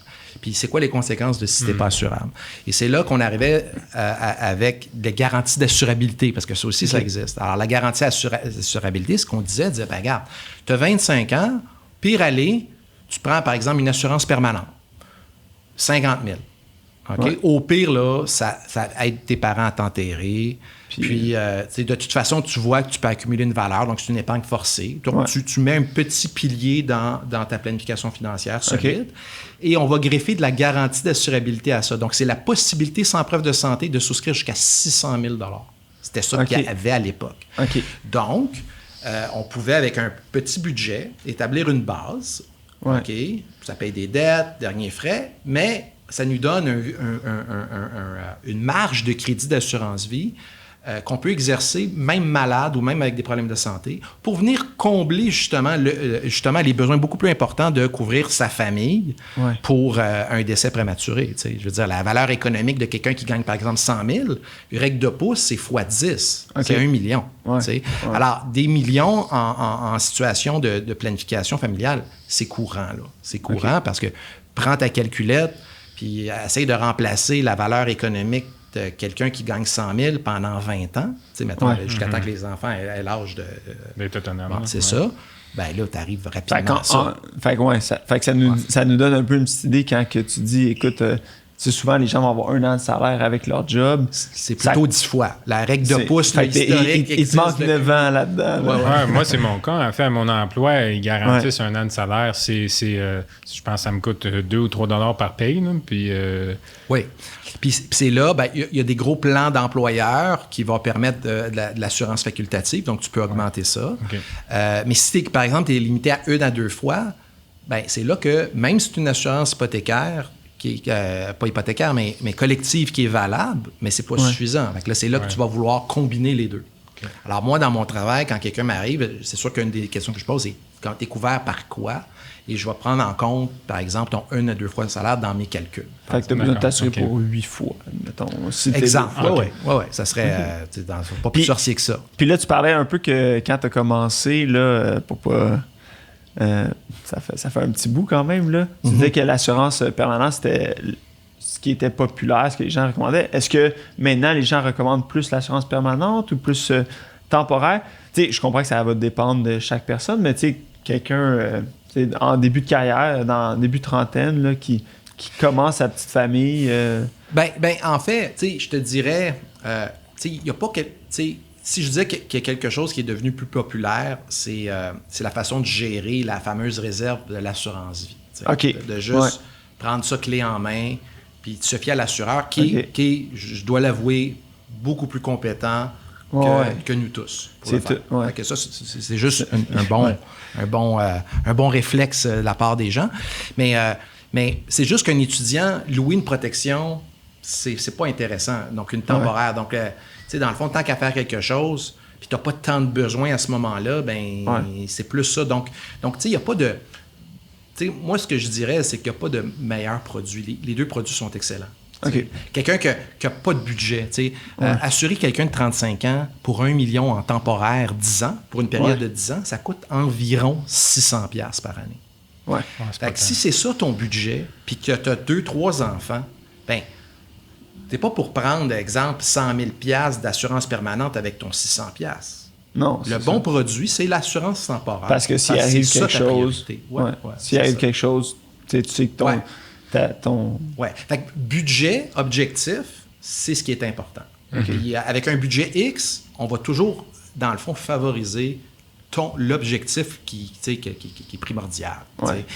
Puis c'est quoi les conséquences de si tu n'es pas assurable? Et c'est là qu'on arrivait avec des garanties d'assurabilité, parce que ça aussi, ça existe. Alors, la garantie d'assurabilité, ce qu'on disait, ben regarde, tu as 25 ans, pire aller, tu prends, par exemple, une assurance permanente. 50 000. Okay? Ouais. Au pire, là, ça aide tes parents à t'enterrer. Puis de toute façon, tu vois que tu peux accumuler une valeur, donc c'est une épargne forcée. Donc, tu mets un petit pilier dans ta planification financière solide. Et on va greffer de la garantie d'assurabilité à ça. Donc, c'est la possibilité, sans preuve de santé, de souscrire jusqu'à 600 000 $. C'était ça qu'il y avait à l'époque. Donc, on pouvait, avec un petit budget, établir une base. OK, ça paye des dettes, derniers frais, mais ça nous donne une marge de crédit d'assurance vie qu'on peut exercer, même malade ou même avec des problèmes de santé, pour venir combler justement les besoins beaucoup plus importants de couvrir sa famille pour un décès prématuré. Je veux dire, la valeur économique de quelqu'un qui gagne, par exemple, 100 000, une règle de pouce, c'est x10. C'est 1 million. Alors, des millions en situation de planification familiale, c'est courant. C'est courant parce que prends ta calculette puis essaye de remplacer la valeur économique de quelqu'un qui gagne 100 000 pendant 20 ans, mettons, jusqu'à temps que les enfants aient l'âge de... d'être autonome. Bon, c'est ça. Ben là, tu arrives rapidement à ça. Fait que ça nous donne un peu une petite idée quand que tu dis, écoute, souvent les gens vont avoir 1 an de salaire avec leur job. C'est plutôt 10 fois. La règle de pouce, historique, il te manque 9 ans là-dedans. Moi, c'est mon cas. En fait, à mon emploi, ils garantissent 1 an de salaire. Je pense que ça me coûte 2 ou 3 $ par paye. Là, puis, Oui. Puis c'est là, il y a des gros plans d'employeurs qui vont permettre de l'assurance facultative, donc tu peux augmenter ça. Mais si, par exemple, tu es limité à 1 à 2 fois, c'est là que, même si c'est une assurance hypothécaire, pas hypothécaire, mais collective qui est valable, mais c'est pas suffisant. Fait que là, c'est là que tu vas vouloir combiner les deux. Alors moi, dans mon travail, quand quelqu'un m'arrive, c'est sûr qu'une des questions que je pose, c'est quand tu es couvert par quoi? Et je vais prendre en compte, par exemple, ton 1 à 2 fois de salaire dans mes calculs. Fait que tu as besoin de t'assurer pour 8 fois, mettons. Si exemple. Oui. Ça serait pas plus sorcier que ça. Puis là, tu parlais un peu que quand tu as commencé, là, pour pas... ça fait un petit bout quand même, là. Tu disais que l'assurance permanente, c'était ce qui était populaire, ce que les gens recommandaient. Est-ce que maintenant, les gens recommandent plus l'assurance permanente ou plus temporaire? Tu sais, je comprends que ça va dépendre de chaque personne, mais tu sais, quelqu'un... en début de carrière, dans début de trentaine, là, qui commence sa petite famille? Ben, en fait, je te dirais, il n'y a pas... Si je disais qu'il y a quelque chose qui est devenu plus populaire, c'est la façon de gérer la fameuse réserve de l'assurance-vie. OK. De juste prendre ça clé en main, puis de se fier à l'assureur qui est, je dois l'avouer, beaucoup plus compétent que nous tous. Ça, c'est juste un bon réflexe de la part des gens. Mais c'est juste qu'un étudiant, louer une protection, c'est pas intéressant. Donc, une temporaire. Donc, dans le fond, tant qu'à faire quelque chose, puis tu n'as pas tant de besoin à ce moment-là, c'est plus ça. Donc il n'y a pas de... moi, ce que je dirais, c'est qu'il n'y a pas de meilleur produit. Les deux produits sont excellents. Okay. Quelqu'un qui n'a pas de budget, assurer quelqu'un de 35 ans pour 1 million en temporaire 10 ans, pour une période de 10 ans, ça coûte environ 600$ par année. Ouais. Fait que si c'est ça ton budget, puis que tu as 2-3 enfants, t'es pas pour prendre, exemple, 100 000$ d'assurance permanente avec ton 600$. Non. Le bon produit, c'est l'assurance temporaire. Parce que s'il arrive quelque chose... s'il arrive quelque chose, tu sais que ton... Ouais. Fait que budget, objectif, c'est ce qui est important. Puis, avec un budget X, on va toujours, dans le fond, favoriser l'objectif qui est primordial,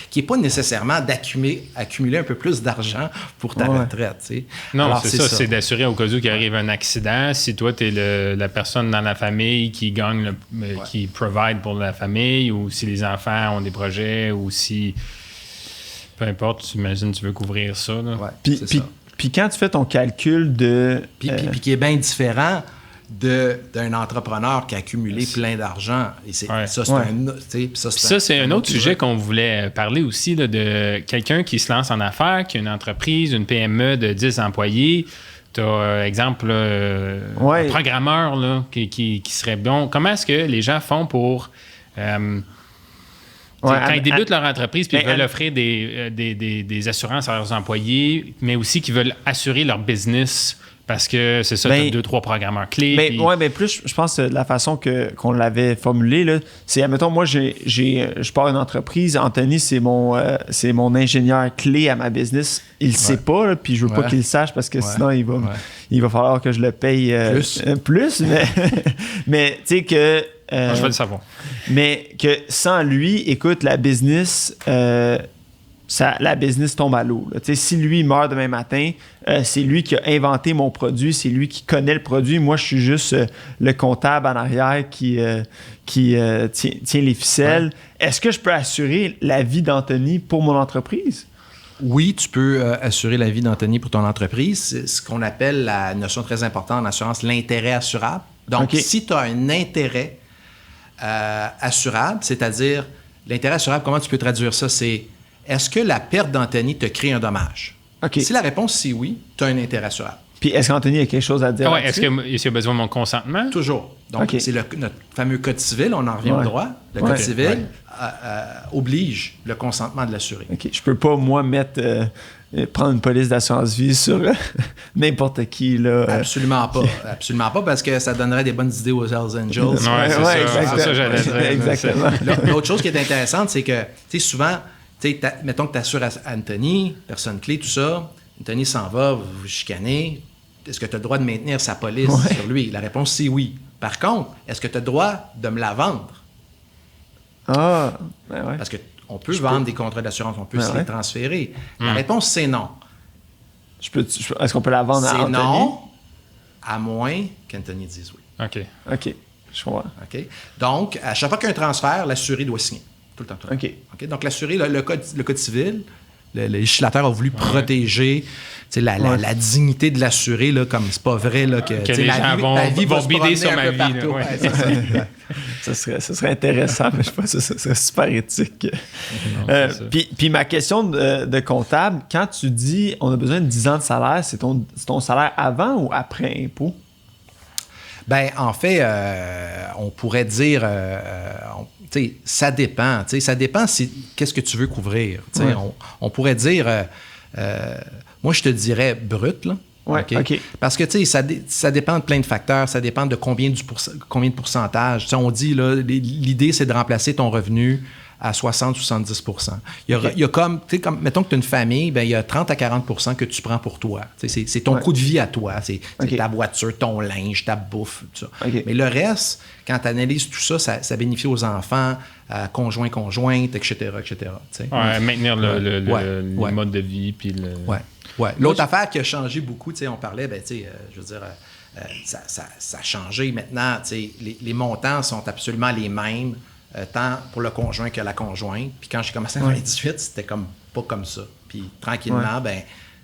qui n'est pas nécessairement d'accumuler un peu plus d'argent pour ta retraite. Non, alors, c'est ça. C'est d'assurer au cas où qu'il arrive un accident. Si toi, tu es la personne dans la famille qui gagne, qui provide pour la famille, ou si les enfants ont des projets, ou si... Peu importe, tu imagines, tu veux couvrir ça. Puis quand tu fais ton calcul de... Puis qui est bien différent d'un entrepreneur qui a accumulé plein d'argent. Et ça, c'est un autre sujet qu'on voulait parler aussi, là, de quelqu'un qui se lance en affaires, qui a une entreprise, une PME de 10 employés. Tu as, exemple, un programmeur là, qui serait bon. Comment est-ce que les gens font pour... quand ils débutent leur entreprise, puis ils veulent offrir des assurances à leurs employés, mais aussi qu'ils veulent assurer leur business... Parce que c'est ça, tu as 2-3 programmeurs clés. Mais plus, je pense que la façon qu'on l'avait formulé, là, c'est, admettons, moi, je pars une entreprise. Anthony, c'est mon ingénieur clé à ma business. Il le sait pas, là, puis je veux pas qu'il le sache parce que sinon, il va falloir que je le paye plus. Mais tu sais que... je vais le savoir. Mais que sans lui, écoute, la business... la business tombe à l'eau. Si lui meurt demain matin, c'est lui qui a inventé mon produit, c'est lui qui connaît le produit. Moi, je suis juste le comptable en arrière qui tient les ficelles. Est-ce que je peux assurer la vie d'Anthony pour mon entreprise? Oui, tu peux assurer la vie d'Anthony pour ton entreprise. C'est ce qu'on appelle la notion très importante en assurance, l'intérêt assurable. Donc, si tu as un intérêt assurable, c'est-à-dire l'intérêt assurable, comment tu peux traduire ça? C'est est-ce que la perte d'Anthony te crée un dommage? Si la réponse c'est oui, tu as un intérêt assurable. Puis est-ce qu'Anthony a quelque chose à dire? Est-ce qu'il a besoin de mon consentement? Toujours. Donc, c'est notre fameux code civil, on en revient au droit. Le code civil oblige le consentement de l'assuré. Je peux pas, moi, prendre une police d'assurance-vie sur n'importe qui. Là. Absolument pas. Absolument pas, parce que ça donnerait des bonnes idées aux Hells Angels. C'est ça, j'allais dire. Exactement. L'autre chose qui est intéressante, c'est que, souvent... mettons que tu assures à Anthony, personne clé, tout ça. Anthony s'en va, vous vous chicanez. Est-ce que tu as le droit de maintenir sa police sur lui? La réponse, c'est oui. Par contre, est-ce que tu as le droit de me la vendre? Parce qu'on peut vendre des contrats d'assurance, on peut se les transférer. La réponse, c'est non. Est-ce qu'on peut la vendre à Anthony? C'est non, à moins qu'Anthony dise oui. OK. Je comprends. Donc, à chaque fois qu'il y a un transfert, l'assuré doit signer. Tout le temps. OK? Donc, l'assuré, le code civil, le législateur a voulu protéger la dignité de l'assuré, là, comme c'est pas vrai là, que les gens vont bider sur ma vie. Ça serait intéressant, mais je pense que ça serait super éthique. Puis ma question de comptable, quand tu dis on a besoin de 10 ans de salaire, c'est ton salaire avant ou après impôt? En fait, on pourrait dire... ça dépend. Ça dépend qu'est-ce que tu veux couvrir. On pourrait dire... moi, je te dirais brut, là. Parce que, ça dépend de plein de facteurs. Ça dépend de combien de pourcentage. On dit, là, l'idée, c'est de remplacer ton revenu à 60-70 %. Il y a comme, tu sais, comme, mettons que tu as une famille, ben, il y a 30 à 40 % que tu prends pour toi. C'est ton coût de vie à toi. C'est ta voiture, ton linge, ta bouffe, tout ça. Mais le reste, quand tu analyses tout ça, ça bénéficie aux enfants, conjoints, conjointes, etc. Maintenir le mode de vie. Puis L'autre affaire qui a changé beaucoup, on parlait, je veux dire, ça a changé maintenant. Les montants sont absolument les mêmes, tant pour le conjoint que la conjointe. Puis quand j'ai commencé en 2018, c'était comme pas comme ça. Puis tranquillement,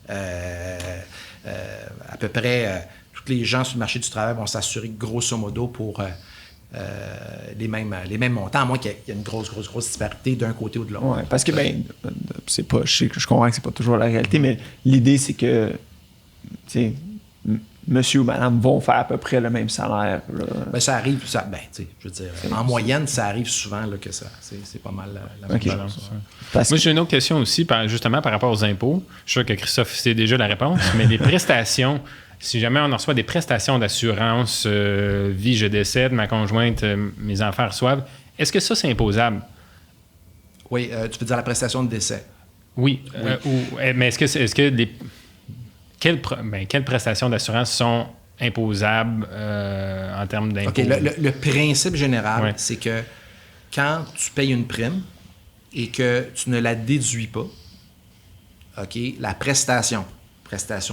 à peu près tous les gens sur le marché du travail vont s'assurer grosso modo pour les mêmes montants, à moins qu'il y ait une grosse disparité d'un côté ou de l'autre. Oui, parce que, c'est pas, je comprends que c'est pas toujours la réalité, mais l'idée, c'est que, monsieur ou madame vont faire à peu près le même salaire. Ça arrive, je veux dire, en moyenne, ça arrive souvent là, que ça. C'est pas mal la même chose. Moi, j'ai une autre question aussi, justement, par rapport aux impôts. Je suis sûr que Christophe sait déjà la réponse, mais les prestations, si jamais on reçoit des prestations d'assurance vie, je décède, ma conjointe, mes enfants reçoivent, est-ce que ça, c'est imposable? Oui, tu veux dire la prestation de décès? Oui. Mais est-ce que quelles prestations d'assurance sont imposables en termes d'impôts? OK, le principe général, c'est que quand tu payes une prime et que tu ne la déduis pas, OK, la prestation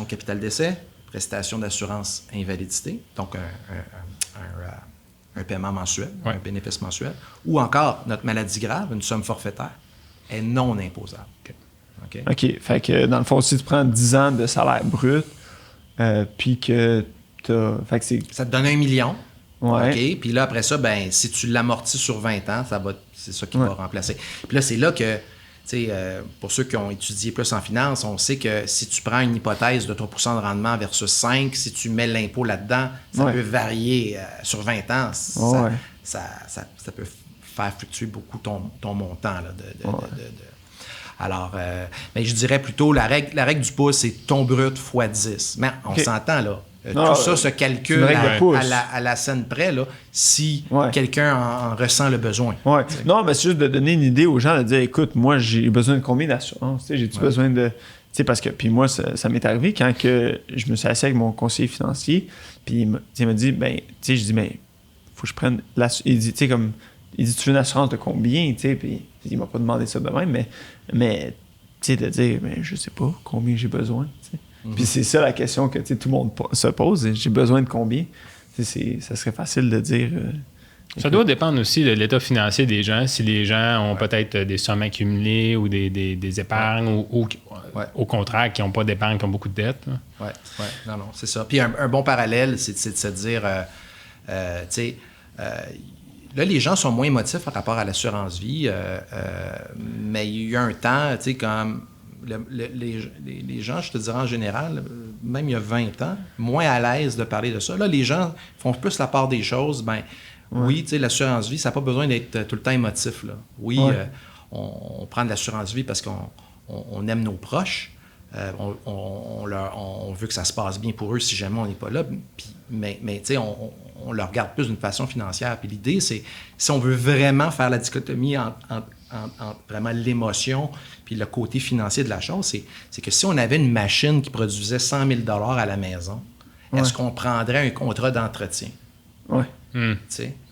capital décès, prestation d'assurance invalidité, donc un paiement mensuel, un bénéfice mensuel, ou encore notre maladie grave, une somme forfaitaire, est non imposable. OK. Fait que dans le fond, si tu prends 10 ans de salaire brut, puis que tu as. Ça te donne 1 million. Ouais. OK. Puis là, après ça, si tu l'amortis sur 20 ans, c'est ça qui va remplacer. Puis là, c'est là que, pour ceux qui ont étudié plus en finance, on sait que si tu prends une hypothèse de 3 % de rendement versus 5, si tu mets l'impôt là-dedans, ça peut varier sur 20 ans. Ça peut faire fluctuer beaucoup ton montant là, Alors, mais je dirais plutôt, la règle du pouce, c'est ton brut fois 10. Mais on s'entend, là. Tout ça se calcule à la scène près, là, si quelqu'un en ressent le besoin. Ouais. Non, mais c'est juste de donner une idée aux gens, de dire, écoute, moi, j'ai besoin de combien d'assurance? J'ai-tu besoin de... parce que, puis moi, ça m'est arrivé quand que je me suis assis avec mon conseiller financier, puis il m'a dit, je dis, faut que je prenne... Il dit, tu veux une assurance de combien, puis il m'a pas demandé ça de même, mais de dire, je sais pas combien j'ai besoin, Puis c'est ça la question que tout le monde se pose, j'ai besoin de combien? Ça serait facile de dire... ça doit dépendre aussi de l'état financier des gens, si les gens ont peut-être des sommes accumulées ou des épargnes ou au contraire, qui n'ont pas d'épargne, qui ont beaucoup de dettes. Oui, non, c'est ça. Puis un bon parallèle, c'est de se dire, là, les gens sont moins émotifs par rapport à l'assurance vie, mais il y a un temps, comme les gens, je te dirais en général, même il y a 20 ans, moins à l'aise de parler de ça. Là, les gens font plus la part des choses. Oui, l'assurance vie, ça n'a pas besoin d'être tout le temps émotif. Là. Oui, on prend de l'assurance vie parce qu'on aime nos proches. On veut que ça se passe bien pour eux si jamais on n'est pas là. Mais on le regarde plus d'une façon financière. Puis l'idée, c'est si on veut vraiment faire la dichotomie entre vraiment l'émotion puis le côté financier de la chose, c'est que si on avait une machine qui produisait 100 000 $ à la maison, est-ce qu'on prendrait un contrat d'entretien? Oui.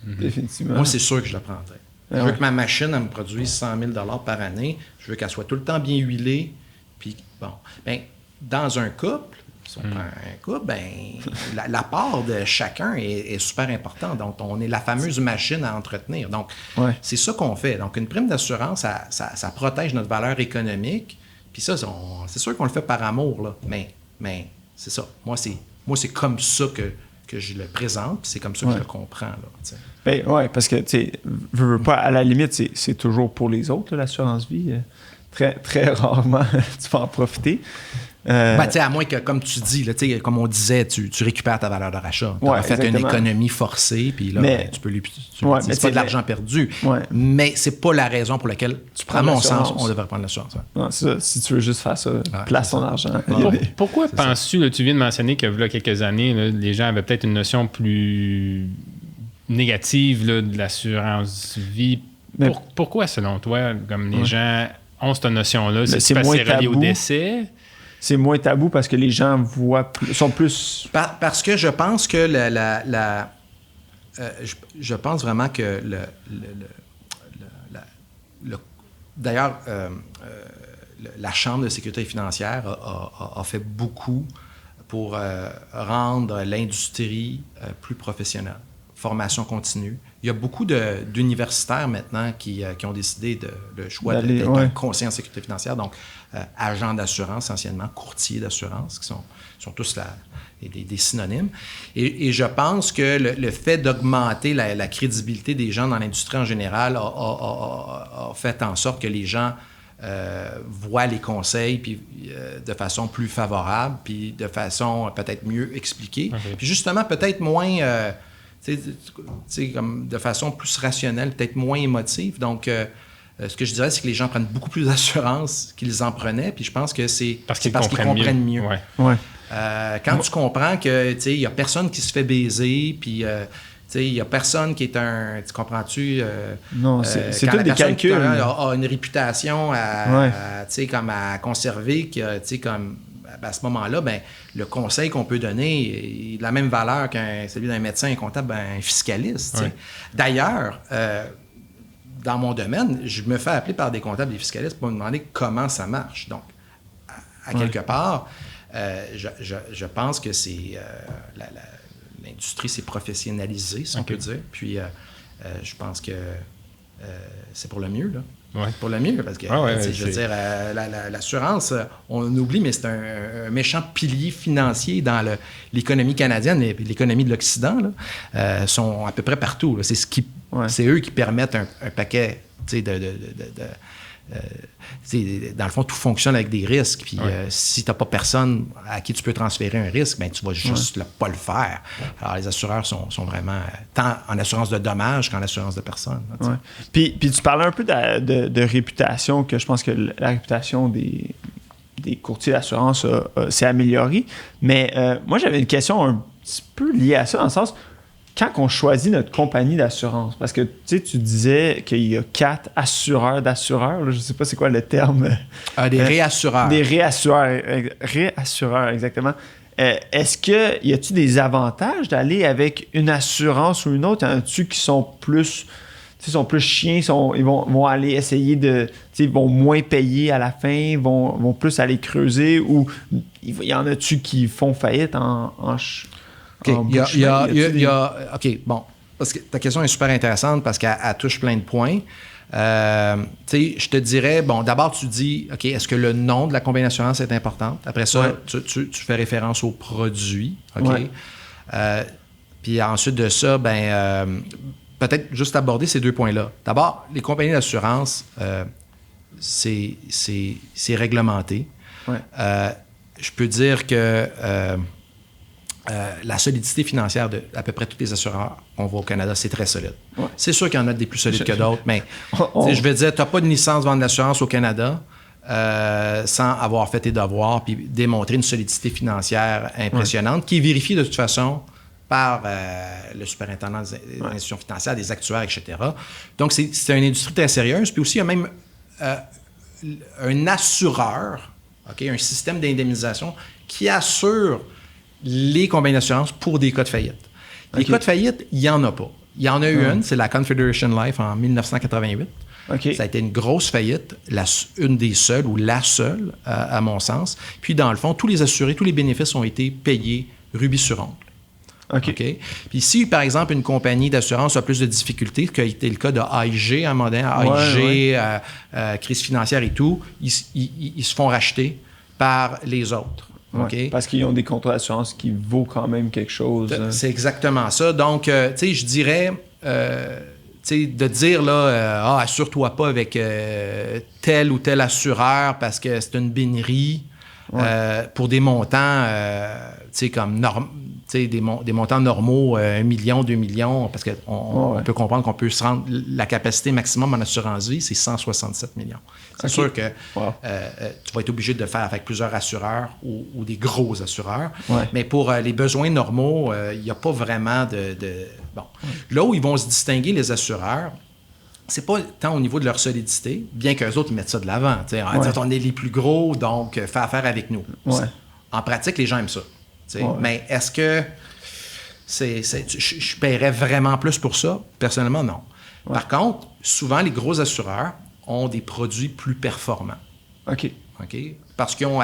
Définitivement. Moi, c'est sûr que je le prendrais. Je veux que ma machine, elle me produise 100 000 $ par année. Je veux qu'elle soit tout le temps bien huilée. Puis, dans un couple, si on prend un couple, la part de chacun est super importante. Donc, on est la fameuse machine à entretenir. Donc, c'est ça qu'on fait. Donc, une prime d'assurance, ça protège notre valeur économique. Puis ça, c'est sûr qu'on le fait par amour, là. Mais c'est ça. Moi, c'est comme ça que je le présente, puis c'est comme ça que je le comprends, là. Oui, parce que, veux pas, à la limite, c'est toujours pour les autres, là, l'assurance vie. Très, très rarement, tu vas en profiter. À moins que, comme tu dis, là, comme on disait, tu récupères ta valeur de rachat. Tu as fait une économie forcée, puis là, tu peux c'est pas de l'argent perdu. Mais c'est pas la raison pour laquelle, à mon sens, on devrait prendre l'assurance. Non, c'est ça. Si tu veux juste faire ça, place ton argent. Pourquoi penses-tu, tu viens de mentionner que là, quelques années, là, les gens avaient peut-être une notion plus négative là, de l'assurance vie Mais pourquoi, selon toi, comme les gens ont cette notion-là, c'est parce moins que c'est relié au tabou. décès? C'est moins tabou parce que les gens sont plus... Parce que je pense que je pense vraiment que d'ailleurs, la Chambre de sécurité financière a fait beaucoup pour rendre l'industrie plus professionnelle. Formation continue. Il y a beaucoup d'universitaires maintenant qui ont décidé le choix d'être un conseiller en sécurité financière, donc agents d'assurance anciennement, courtiers d'assurance, qui sont tous des synonymes. Et je pense que le fait d'augmenter la crédibilité des gens dans l'industrie en général a fait en sorte que les gens voient les conseils puis, de façon plus favorable, puis de façon peut-être mieux expliquée. Okay. Puis justement, peut-être moins... comme de façon plus rationnelle, peut-être moins émotive. Donc, ce que je dirais, c'est que les gens prennent beaucoup plus d'assurance qu'ils en prenaient, puis je pense que c'est parce qu'ils comprennent mieux. Ouais. Quand tu comprends que il n'y a personne qui se fait baiser, puis il n'y a personne qui est un... Tu comprends-tu? Non, c'est tout des calculs. A une réputation comme à conserver, comme... À ce moment-là, ben, le conseil qu'on peut donner est de la même valeur qu'un celui d'un médecin, un comptable, un fiscaliste. Ouais. D'ailleurs, dans mon domaine, je me fais appeler par des comptables et des fiscalistes pour me demander comment ça marche. Donc, à quelque part, je pense que c'est l'industrie s'est professionnalisée, si on peut dire. Puis, je pense que c'est pour le mieux, là. Ouais. Pour le mieux, parce que, je veux dire, l'assurance, on oublie, mais c'est un méchant pilier financier dans l'économie canadienne et l'économie de l'Occident, là, sont à peu près partout. Là. C'est eux qui permettent un paquet dans le fond, tout fonctionne avec des risques. Puis si tu n'as pas personne à qui tu peux transférer un risque, ben, tu vas juste pas le faire. Alors, les assureurs sont vraiment tant en assurance de dommages qu'en assurance de personnes. Là, puis tu parlais un peu de réputation, que je pense que la réputation des courtiers d'assurance s'est améliorée. Mais moi, j'avais une question un petit peu liée à ça, dans le sens... Quand on choisit notre compagnie d'assurance, parce que tu disais qu'il y a 4 assureurs d'assureurs, là, je ne sais pas c'est quoi le terme. Des réassureurs. Des réassureurs, exactement. Est-ce que y a-t-il des avantages d'aller avec une assurance ou une autre? Y en a-tu qui sont plus chiens, ils vont aller essayer ils vont moins payer à la fin, vont plus aller creuser, ou il y en a-tu qui font faillite OK, OK, bon. Parce que ta question est super intéressante parce qu'elle touche plein de points. Je te dirais, bon, d'abord, tu dis, OK, est-ce que le nom de la compagnie d'assurance est important? Après ça, tu fais référence au produit, OK? Ouais. Puis ensuite de ça, peut-être juste aborder ces 2 points-là. D'abord, les compagnies d'assurance, c'est réglementé. Ouais. Je peux dire que... la solidité financière de à peu près tous les assureurs qu'on voit au Canada, c'est très solide. Ouais. C'est sûr qu'il y en a des plus solides que d'autres, mais je veux dire, tu n'as pas de licence de vendre de l'assurance au Canada sans avoir fait tes devoirs puis démontrer une solidité financière impressionnante qui est vérifiée de toute façon par le superintendant des institutions financières, des actuaires, etc. Donc, c'est une industrie très sérieuse. Puis aussi, il y a même un assureur, un système d'indemnisation qui assure les compagnies d'assurance pour des cas de faillite. Les cas de faillite, il n'y en a pas. Il y en a eu une, c'est la Confederation Life en 1988. Ça a été une grosse faillite, une des seules ou la seule, à mon sens. Puis, dans le fond, tous les assurés, tous les bénéfices ont été payés rubis sur ongle. OK. Puis si, par exemple, une compagnie d'assurance a plus de difficultés, ce qui a été le cas de AIG à un moment donné, crise financière et tout, ils se font racheter par les autres. Okay. Ouais, parce qu'ils ont des contrats d'assurance qui vaut quand même quelque chose. C'est exactement ça. Donc, je dirais, de dire, là, assure-toi pas avec tel ou tel assureur parce que c'est une bénierie pour des montants, comme des montants normaux, 1 million, 2 millions, parce qu'on peut comprendre qu'on peut se rendre, la capacité maximum en assurance vie, c'est 167 millions. C'est sûr que tu vas être obligé de faire avec plusieurs assureurs ou des gros assureurs. Ouais. Mais pour les besoins normaux, il n'y a pas vraiment de... Bon. Là où ils vont se distinguer, les assureurs, c'est pas tant au niveau de leur solidité, bien qu'eux autres, ils mettent ça de l'avant. On est les plus gros, donc fais affaire avec nous. Ouais. En pratique, les gens aiment ça. Mais est-ce que je paierais vraiment plus pour ça? Personnellement, non. Ouais. Par contre, souvent, les gros assureurs ont des produits plus performants. OK. Parce qu'ils ont,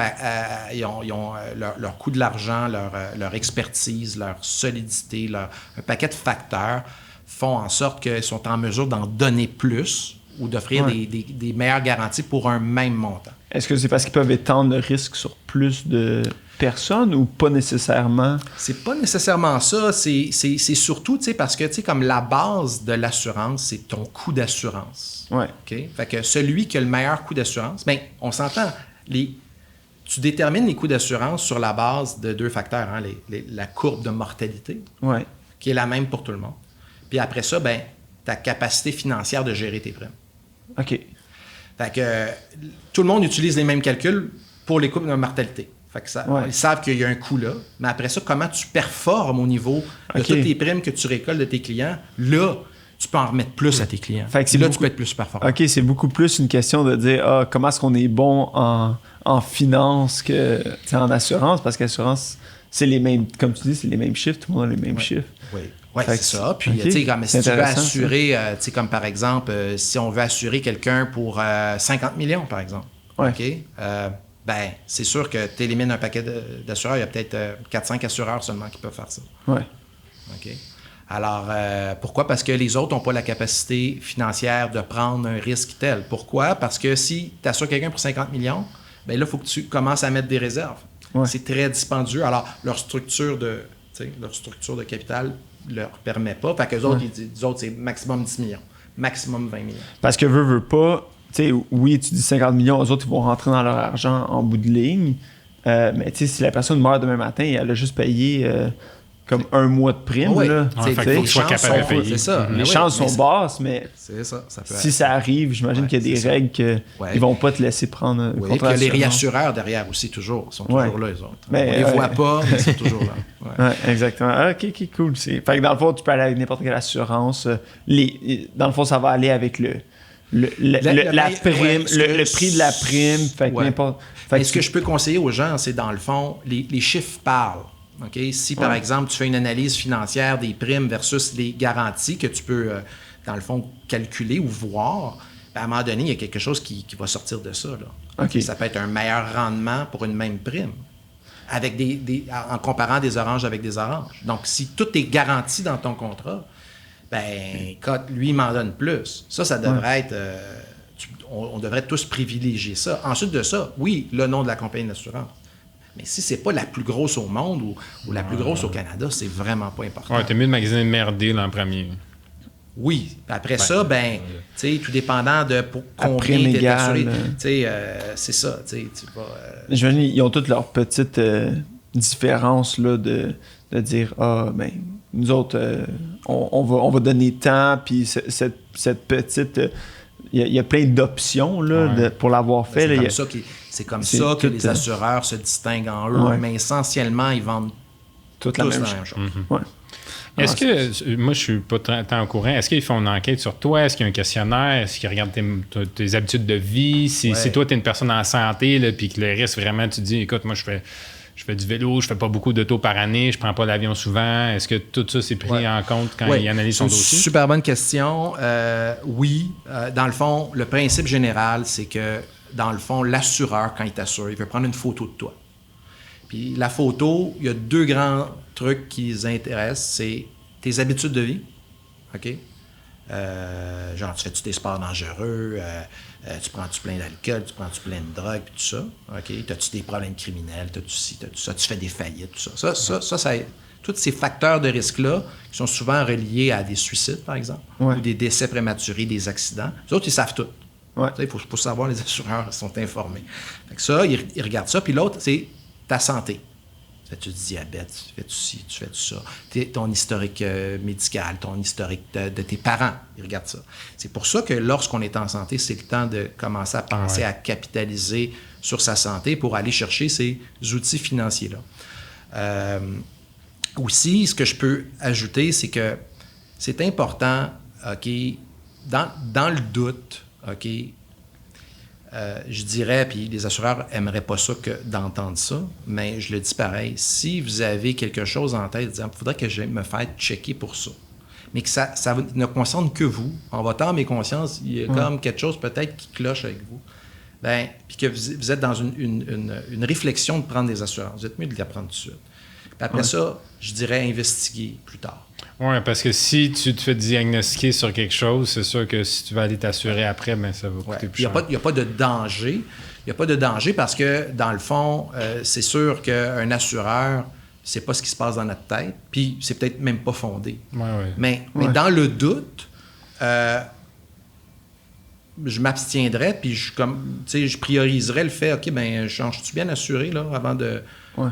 leur coût de l'argent, leur expertise, leur solidité, un paquet de facteurs font en sorte qu'ils sont en mesure d'en donner plus ou d'offrir des meilleures garanties pour un même montant. Est-ce que c'est parce qu'ils peuvent étendre le risque sur plus de personnes ou pas nécessairement? C'est pas nécessairement ça. C'est surtout parce que comme la base de l'assurance, c'est ton coût d'assurance. Ouais. Okay? Fait que celui qui a le meilleur coût d'assurance, bien, on s'entend, tu détermines les coûts d'assurance sur la base de 2 facteurs. Hein, la courbe de mortalité, qui est la même pour tout le monde. Puis après ça, ben, ta capacité financière de gérer tes primes. OK. Fait que tout le monde utilise les mêmes calculs pour les courbes de mortalité. Fait que ils savent qu'il y a un coût là. Mais après ça, comment tu performes au niveau de toutes les primes que tu récoltes de tes clients, là, tu peux en remettre plus à tes clients. Fait que tu peux être plus performant. OK, c'est beaucoup plus une question de dire comment est-ce qu'on est bon en finance qu'en assurance, parce qu'assurance, c'est les mêmes, comme tu dis, c'est les mêmes chiffres, tout le monde a les mêmes chiffres. Oui, c'est ça. Puis, si tu veux assurer, comme par exemple, si on veut assurer quelqu'un pour 50 millions, par exemple, ben, c'est sûr que tu élimines un paquet d'assureurs. Il y a peut-être 4-5 assureurs seulement qui peuvent faire ça. Oui. OK. Alors, pourquoi? Parce que les autres n'ont pas la capacité financière de prendre un risque tel. Pourquoi? Parce que si tu assures quelqu'un pour 50 millions, bien là, il faut que tu commences à mettre des réserves. Ouais. C'est très dispendieux. Alors, leur structure de capital ne leur permet pas. Fait qu'eux autres, les autres, c'est maximum 10 millions, maximum 20 millions. Parce que veut pas, tu sais, oui, tu dis 50 millions, eux autres, ils vont rentrer dans leur argent en bout de ligne. Mais tu sais, si la personne meurt demain matin, elle a juste payé comme un mois de prime. Oui, là. Fait qu'il faut que tu sois capable de payer. C'est ça. Les chances sont basses, mais c'est ça peut si ça arrive, j'imagine qu'il y a des règles qu'ils ne vont pas te laisser prendre. Oui, puis il y a les réassureurs derrière aussi, toujours. Ils sont toujours là, les autres. Mais, on ne les voit pas, mais ils sont toujours là. Exactement. Ah, OK, cool. Fait que dans le fond, tu peux aller avec n'importe quelle assurance. Dans le fond, ça va aller avec la prime, le prix de la prime. Fait que n'importe. Ce que je peux conseiller aux gens, c'est dans le fond, les chiffres parlent. Okay? Si, par exemple, tu fais une analyse financière des primes versus les garanties que tu peux, dans le fond, calculer ou voir, à un moment donné, il y a quelque chose qui va sortir de ça. Là. Okay. Ça peut être un meilleur rendement pour une même prime, avec en comparant des oranges avec des oranges. Donc, si tout est garanti dans ton contrat, ben, quand lui, il m'en donne plus. Ça devrait être... on devrait tous privilégier ça. Ensuite de ça, oui, le nom de la compagnie d'assurance. Mais si c'est pas la plus grosse au monde ou la plus grosse au Canada, c'est vraiment pas important. Ouais, t'as mieux de magasiner Merdé en premier. Oui. Après ça, ben, tu sais, tout dépendant de pour combien tu es assuré. Tu sais, c'est ça. Tu vas. J'imagine ils ont toutes leurs petites différences là, de dire ben nous autres on va donner tant, puis cette petite il y a plein d'options là, pour l'avoir fait. C'est comme ça que les assureurs se distinguent en eux, mais essentiellement, ils vendent tous la même chose. Mm-hmm. Ouais. Est-ce que, moi je suis pas tant au courant, est-ce qu'ils font une enquête sur toi? Est-ce qu'il y a un questionnaire? Est-ce qu'ils regardent tes habitudes de vie? Si toi, tu es une personne en santé, là, puis que le reste, vraiment, tu dis, écoute, moi je fais du vélo, je fais pas beaucoup d'auto par année, je prends pas l'avion souvent. Est-ce que tout ça c'est pris en compte quand ils analysent son dossier? Super bonne question. Oui. Dans le fond, le principe général, c'est que dans le fond, l'assureur, quand il t'assure, il veut prendre une photo de toi. Puis la photo, il y a 2 grands trucs qui les intéressent. C'est tes habitudes de vie. OK? Genre, tu fais-tu des sports dangereux? Tu prends-tu plein d'alcool? Tu prends-tu plein de drogue? Puis tout ça. OK? T'as-tu des problèmes criminels? T'as-tu ci, t'as-tu ça? Tu fais des faillites? Tout ça. Ça tous ces facteurs de risque-là, qui sont souvent reliés à des suicides, par exemple, ou des décès prématurés, des accidents. Les autres, ils savent tout. Il faut savoir, les assureurs sont informés. Fait que ça, ils regardent ça. Puis l'autre, c'est ta santé. Fais-tu du diabète? Fais-tu ci? Tu fais-tu ça? Ton historique médical, ton historique de tes parents, ils regardent ça. C'est pour ça que lorsqu'on est en santé, c'est le temps de commencer à penser à capitaliser sur sa santé pour aller chercher ces outils financiers-là. Aussi, ce que je peux ajouter, c'est que c'est important, OK, dans le doute, OK, je dirais, puis les assureurs n'aimeraient pas ça que d'entendre ça, mais je le dis pareil, si vous avez quelque chose en tête, disant, il faudrait que je me fasse checker pour ça, mais que ça ne concerne que vous, en votre âme et conscience, il y a comme quelque chose peut-être qui cloche avec vous, bien, puis que vous êtes dans une réflexion de prendre des assurances, vous êtes mieux de les prendre tout de suite. Puis après ça, je dirais investiguer plus tard. Oui, parce que si tu te fais diagnostiquer sur quelque chose, c'est sûr que si tu vas aller t'assurer après, bien, ça va coûter plus cher. Il n'y a pas de danger. Il n'y a pas de danger parce que, dans le fond, c'est sûr qu'un assureur, c'est pas ce qui se passe dans notre tête, puis c'est peut-être même pas fondé. Mais dans le doute, je m'abstiendrais, puis je prioriserais le fait, OK, bien, je suis bien assuré là, avant de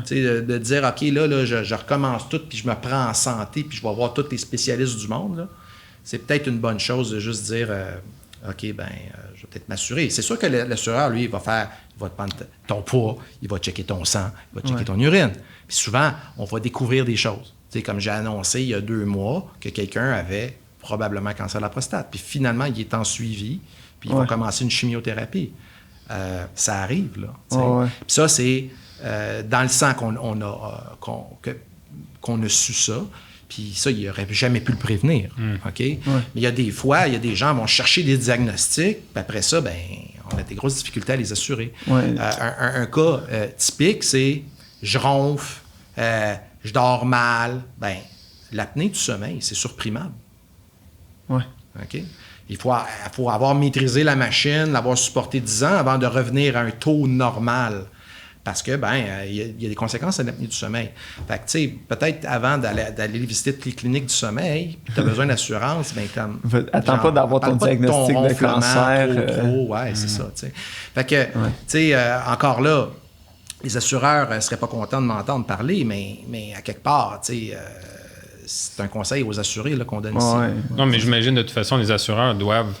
dire, OK, là je recommence tout, puis je me prends en santé, puis je vais voir tous les spécialistes du monde. Là. C'est peut-être une bonne chose de juste dire, OK, je vais peut-être m'assurer. C'est sûr que l'assureur, lui, il va te prendre ton poids, il va checker ton sang, il va checker ton urine. Puis souvent, on va découvrir des choses. T'sais, comme j'ai annoncé il y a 2 mois que quelqu'un avait probablement cancer de la prostate. Puis finalement, il est en suivi, puis il va commencer une chimiothérapie. Ça arrive, là. Puis ça, c'est dans le sang qu'on a su ça. Puis ça, il n'aurait jamais pu le prévenir. OK? Mais il y a des fois, il y a des gens qui vont chercher des diagnostics, puis après ça, ben, on a des grosses difficultés à les assurer. Un cas typique, c'est je ronfle, je dors mal. Ben, l'apnée du sommeil, c'est surprimable. OK? Il faut avoir maîtrisé la machine, l'avoir supporté 10 ans avant de revenir à un taux normal. Parce que, il y a des conséquences à l'apnée du sommeil. Fait que, tu sais, peut-être avant d'aller visiter les cliniques du sommeil, puis tu as besoin d'assurance, bien, comme. Attends pas d'avoir ton diagnostic de cancer. C'est ça, tu sais. Fait que, tu sais, encore là, les assureurs ne seraient pas contents de m'entendre parler, mais à quelque part, tu sais, c'est un conseil aux assurés là, qu'on donne ici. Non, mais j'imagine, de toute façon, les assureurs doivent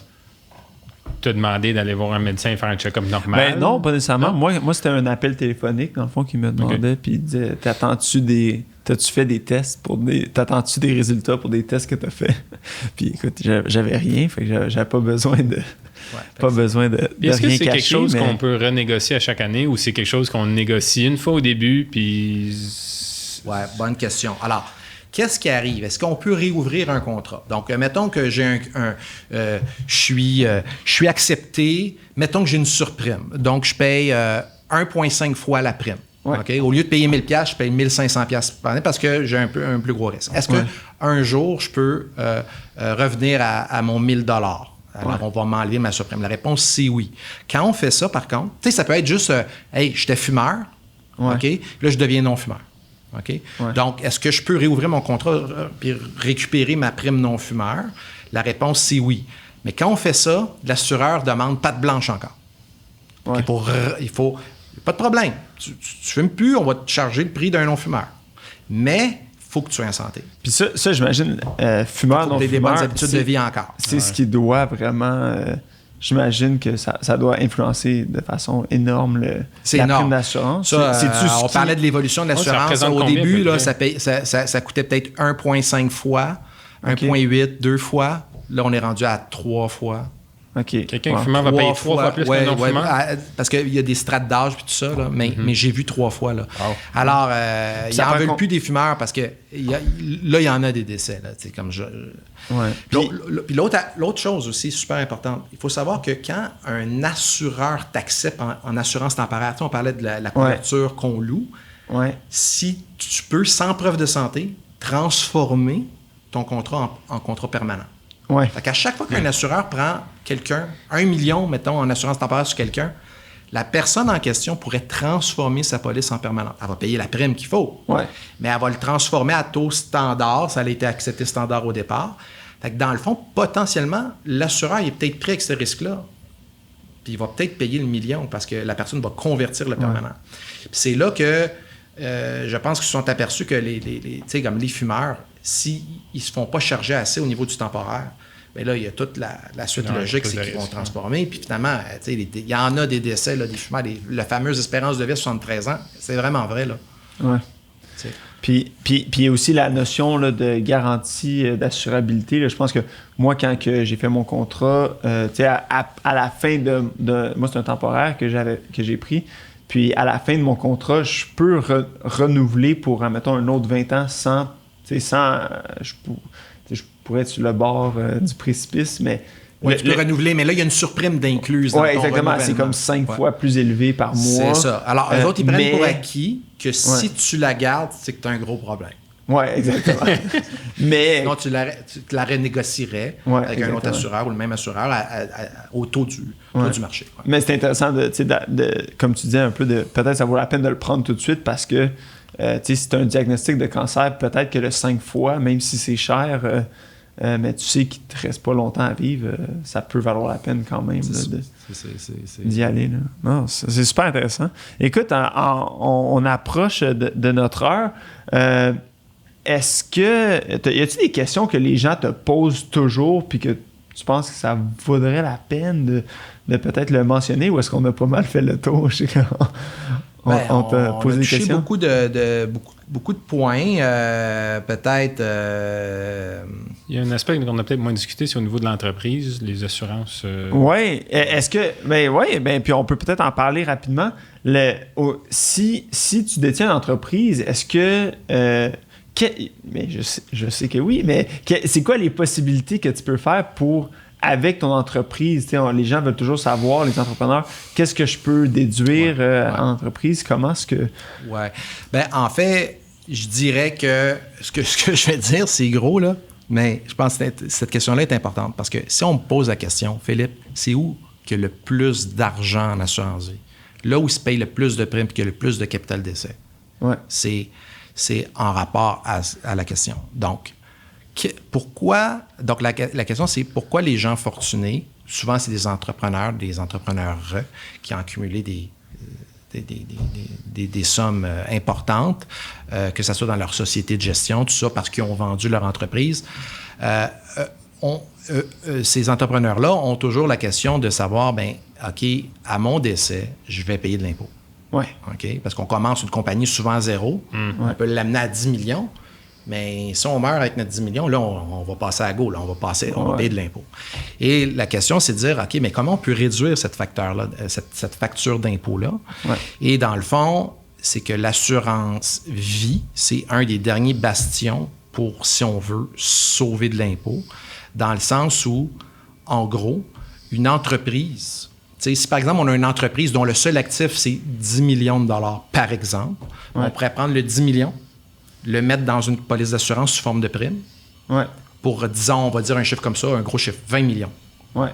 te demander d'aller voir un médecin et faire un check-up normal. Ben non, pas nécessairement. Moi, c'était un appel téléphonique, dans le fond, qui me demandait, puis il disait, t'as-tu fait des tests t'attends-tu des résultats pour des tests que t'as fait? Puis écoute, j'avais rien, fait que j'avais pas besoin de... Est-ce que c'est quelque chose qu'on peut renégocier à chaque année ou c'est quelque chose qu'on négocie une fois au début, puis... Ouais, bonne question. Alors, qu'est-ce qui arrive? Est-ce qu'on peut réouvrir un contrat? Donc, mettons que je suis accepté. Mettons que j'ai une surprime. Donc, je paye 1,5 fois la prime. Okay? Au lieu de payer 1 000 $, je paye 1 500 $ par année parce que j'ai un plus gros risque. Est-ce qu'un jour, je peux revenir à mon 1 000 $? Alors, on va m'enlever ma surprime. La réponse, c'est oui. Quand on fait ça, par contre, tu sais, ça peut être juste, hey, j'étais fumeur, OK? Là, je deviens non-fumeur. OK? Donc, est-ce que je peux réouvrir mon contrat et récupérer ma prime non-fumeur? La réponse, c'est oui. Mais quand on fait ça, l'assureur demande patte blanche encore. Il faut... Pas de problème. Tu fumes plus, on va te charger le prix d'un non-fumeur. Mais il faut que tu sois en santé. Puis ça j'imagine, fumeur, non-fumeur... des bonnes habitudes de vie encore. C'est ce qui doit vraiment... J'imagine que ça doit influencer de façon énorme la prime d'assurance. On parlait de l'évolution de l'assurance. Au début, là, ça coûtait peut-être 1,5 fois, 1,8, 2 fois. Là, on est rendu à 3 fois. Quelqu'un fumeur va payer 3 fois plus qu'un non-fumeur? Parce qu'il y a des strates d'âge et tout ça, là, mais j'ai vu 3 fois. Là. Alors, ils n'en veulent plus des fumeurs parce que là, il y en a des décès. Là, comme Puis l'autre chose aussi, super importante, il faut savoir que quand un assureur t'accepte en assurance temporaire, on parlait de la couverture qu'on loue, si tu peux, sans preuve de santé, transformer ton contrat en contrat permanent. Fait qu'à chaque fois qu'un assureur prend quelqu'un, 1 million, mettons, en assurance temporaire sur quelqu'un, la personne en question pourrait transformer sa police en permanente. Elle va payer la prime qu'il faut, mais elle va le transformer à taux standard. Ça a été accepté standard au départ. Fait que dans le fond, potentiellement, l'assureur il est peut-être prêt avec ce risque-là. Puis il va peut-être payer le million parce que la personne va convertir le permanent. Puis c'est là que je pense qu'ils se sont aperçus que comme les fumeurs, s'ils ne se font pas charger assez au niveau du temporaire, bien là, il y a toute la suite logique, c'est qu'ils vont transformer. Puis finalement, il y en a des décès, là, des fumeurs, la fameuse espérance de vie à 73 ans. C'est vraiment vrai, là. Puis il y a aussi la notion là, de garantie d'assurabilité. Là. Je pense que moi, quand j'ai fait mon contrat, à la fin de... Moi, c'est un temporaire que j'ai pris. Puis à la fin de mon contrat, je peux renouveler pour, admettons, un autre 20 ans sans je pourrais être sur le bord du précipice, mais... Oui, tu peux renouveler, mais là, il y a une surprime d'incluse. Oui, exactement. C'est comme 5 fois plus élevé par mois. C'est ça. Alors, eux autres, ils prennent pour acquis que si tu la gardes, c'est que tu as un gros problème. Oui, exactement. Mais... Non, tu la renégocierais avec un autre assureur ou le même assureur au taux du marché. Ouais. Mais c'est intéressant, comme tu disais, un peu de... Peut-être ça vaut la peine de le prendre tout de suite parce que si tu as un diagnostic de cancer, peut-être que le 5 fois, même si c'est cher... mais tu sais qu'il ne te reste pas longtemps à vivre, ça peut valoir la peine quand même d'y aller. Là. Non, c'est super intéressant. Écoute, on approche de notre heure. Est-ce que... Y a-t-il des questions que les gens te posent toujours puis que tu penses que ça vaudrait la peine de peut-être le mentionner ou est-ce qu'on a pas mal fait le tour? Je sais on t'a posé des questions. Beaucoup de points. Peut-être... Il y a un aspect qu'on a peut-être moins discuté, c'est au niveau de l'entreprise, les assurances. Oui. Est-ce que... puis on peut peut-être en parler rapidement. Si tu détiens une entreprise, est-ce que... mais je sais que oui, mais c'est quoi les possibilités que tu peux faire avec ton entreprise? Les gens veulent toujours savoir, les entrepreneurs, qu'est-ce que je peux déduire en entreprise? Comment est-ce que... Oui. En fait, je dirais que ce que je vais dire, c'est gros, là, mais je pense que cette question-là est importante parce que si on me pose la question, Philippe, c'est où qu'il y a le plus d'argent en assurance vie? Là où il se paye le plus de primes et qu'il y a le plus de capital d'essai. Ouais. C'est en rapport à la question. Donc, pourquoi... Donc, la question, c'est pourquoi les gens fortunés, souvent, c'est des entrepreneurs qui ont accumulé des sommes importantes, que ce soit dans leur société de gestion, tout ça, parce qu'ils ont vendu leur entreprise. Ces entrepreneurs-là ont toujours la question de savoir, OK, à mon décès, je vais payer de l'impôt. Oui. OK? Parce qu'on commence une compagnie souvent à zéro. On peut l'amener à 10 millions. Mais si on meurt avec notre 10 millions, là, on va passer à go. Là, on va payer de l'impôt. Et la question, c'est de dire, OK, mais comment on peut réduire cette facture d'impôt-là? Ouais. Et dans le fond, c'est que l'assurance vie, c'est un des derniers bastions pour, si on veut, sauver de l'impôt, dans le sens où, en gros, une entreprise... Si, par exemple, on a une entreprise dont le seul actif, c'est 10 millions de dollars, par exemple, on pourrait prendre le 10 millions, le mettre dans une police d'assurance sous forme de prime, pour, disons, on va dire un chiffre comme ça, un gros chiffre, 20 millions. Ouais.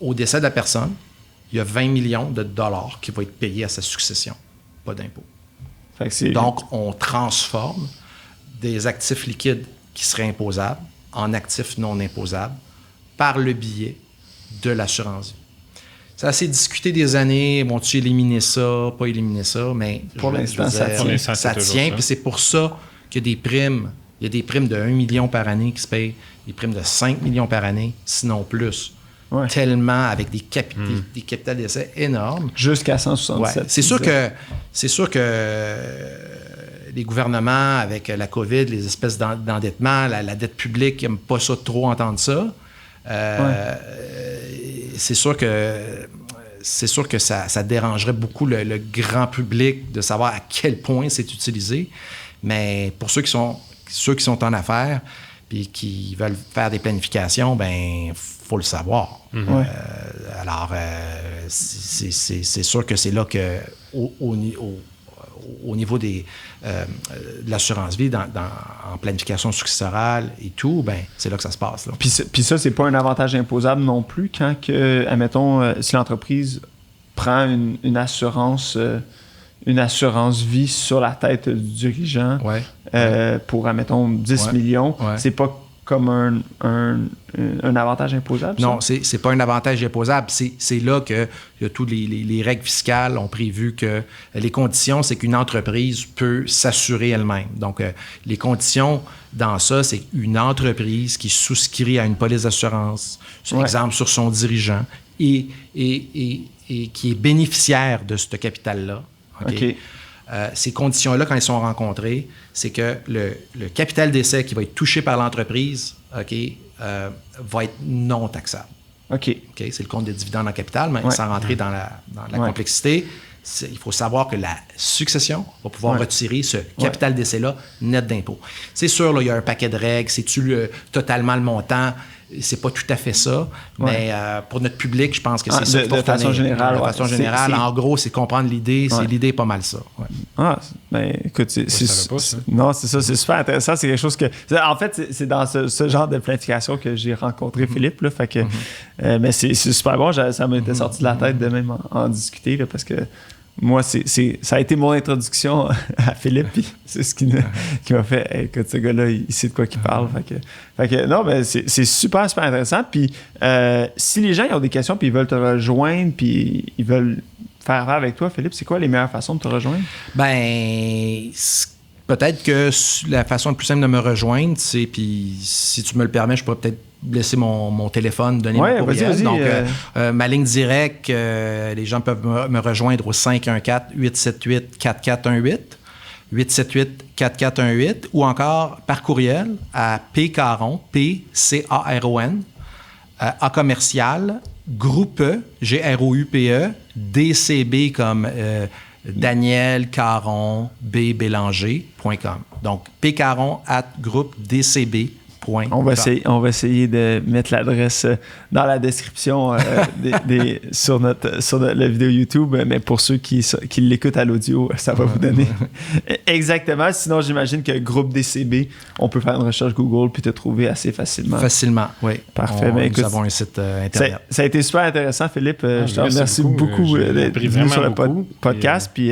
Au décès de la personne, il y a 20 millions de dollars qui vont être payés à sa succession, pas d'impôt. Donc, on transforme des actifs liquides qui seraient imposables en actifs non imposables par le biais de l'assurance vie. Ça a assez discuté des années. Vont-tu éliminer ça, pas éliminer ça? Mais pour l'instant, ça tient. Puis c'est pour ça qu'il y a des primes. Il y a des primes de 1 million par année qui se payent, des primes de 5 millions par année, sinon plus. Ouais. Tellement avec des capitales d'essai énormes. Jusqu'à 167. Ouais. C'est sûr que les gouvernements, avec la COVID, les espèces d'endettement, la dette publique, n'aiment pas ça trop entendre ça. C'est sûr que ça dérangerait beaucoup le grand public de savoir à quel point c'est utilisé. Mais pour ceux qui sont en affaires puis qui veulent faire des planifications, faut le savoir. Mm-hmm. Alors, c'est sûr que c'est là que au niveau de l'assurance vie, en planification successorale et tout, c'est là que ça se passe. Là. Puis ça, c'est pas un avantage imposable non plus quand, admettons, si l'entreprise prend une assurance vie sur la tête du dirigeant pour, admettons, 10 millions, c'est pas comme un avantage imposable? Non, c'est pas un avantage imposable. C'est là que toutes les règles fiscales ont prévu que les conditions, c'est qu'une entreprise peut s'assurer elle-même. Donc, les conditions dans ça, c'est une entreprise qui souscrit à une police d'assurance, par exemple, sur son dirigeant, et qui est bénéficiaire de ce capital-là. OK. Ces conditions-là, quand elles sont rencontrées, c'est que le capital d'essai qui va être touché par l'entreprise, va être non taxable. OK. C'est le compte de dividendes en capital, mais sans rentrer dans la complexité. Il faut savoir que la succession va pouvoir retirer ce capital d'essai-là net d'impôt. C'est sûr, là, il y a un paquet de règles. C'est-tu totalement le montant? C'est pas tout à fait ça, mais pour notre public, je pense que c'est ça. De façon générale. De façon générale, en gros, c'est comprendre l'idée. L'idée est pas mal ça. Ouais. Ah, ben écoute, non, c'est ça, c'est super intéressant. C'est quelque chose que... En fait, c'est dans ce genre de planification que j'ai rencontré Philippe. Là, fait que, mais c'est super bon. Ça m'était sorti de la tête de même en discuter là, parce que moi, ça a été mon introduction à Philippe, puis c'est ce qui m'a fait, écoute, ce gars-là, il sait de quoi il parle. Fait que non, mais c'est super, super intéressant. Puis si les gens ils ont des questions, puis ils veulent te rejoindre, puis ils veulent faire affaire avec toi, Philippe, c'est quoi les meilleures façons de te rejoindre? Ben, peut-être que la façon la plus simple de me rejoindre, c'est, puis si tu me le permets, je pourrais peut-être laisser mon téléphone, donner mon courriel. Vas-y. Donc, ma ligne directe, les gens peuvent me rejoindre au 514-878-4418, 878-4418, ou encore par courriel à pcaron, P-C-A-R-O-N, à commercial, groupe, G-R-O-U-P-E, DCB comme Daniel Caron, B. Bélanger.com. Donc, pcaron@groupedcb.com. On va essayer de mettre l'adresse dans la description sur la vidéo YouTube, mais pour ceux qui l'écoutent à l'audio, ça va vous donner exactement. Sinon, j'imagine que groupe DCB, on peut faire une recherche Google puis te trouver assez facilement. Facilement, oui. Parfait. Nous avons un site Internet. Ça a été super intéressant, Philippe. Je te remercie beaucoup d'être venu sur le podcast. Puis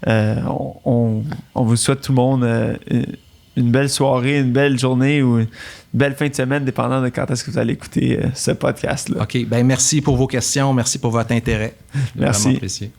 on vous souhaite tout le monde une belle soirée, une belle journée ou une belle fin de semaine, dépendant de quand est-ce que vous allez écouter ce podcast-là. OK. Ben merci pour vos questions. Merci pour votre intérêt. Merci. Vraiment apprécié.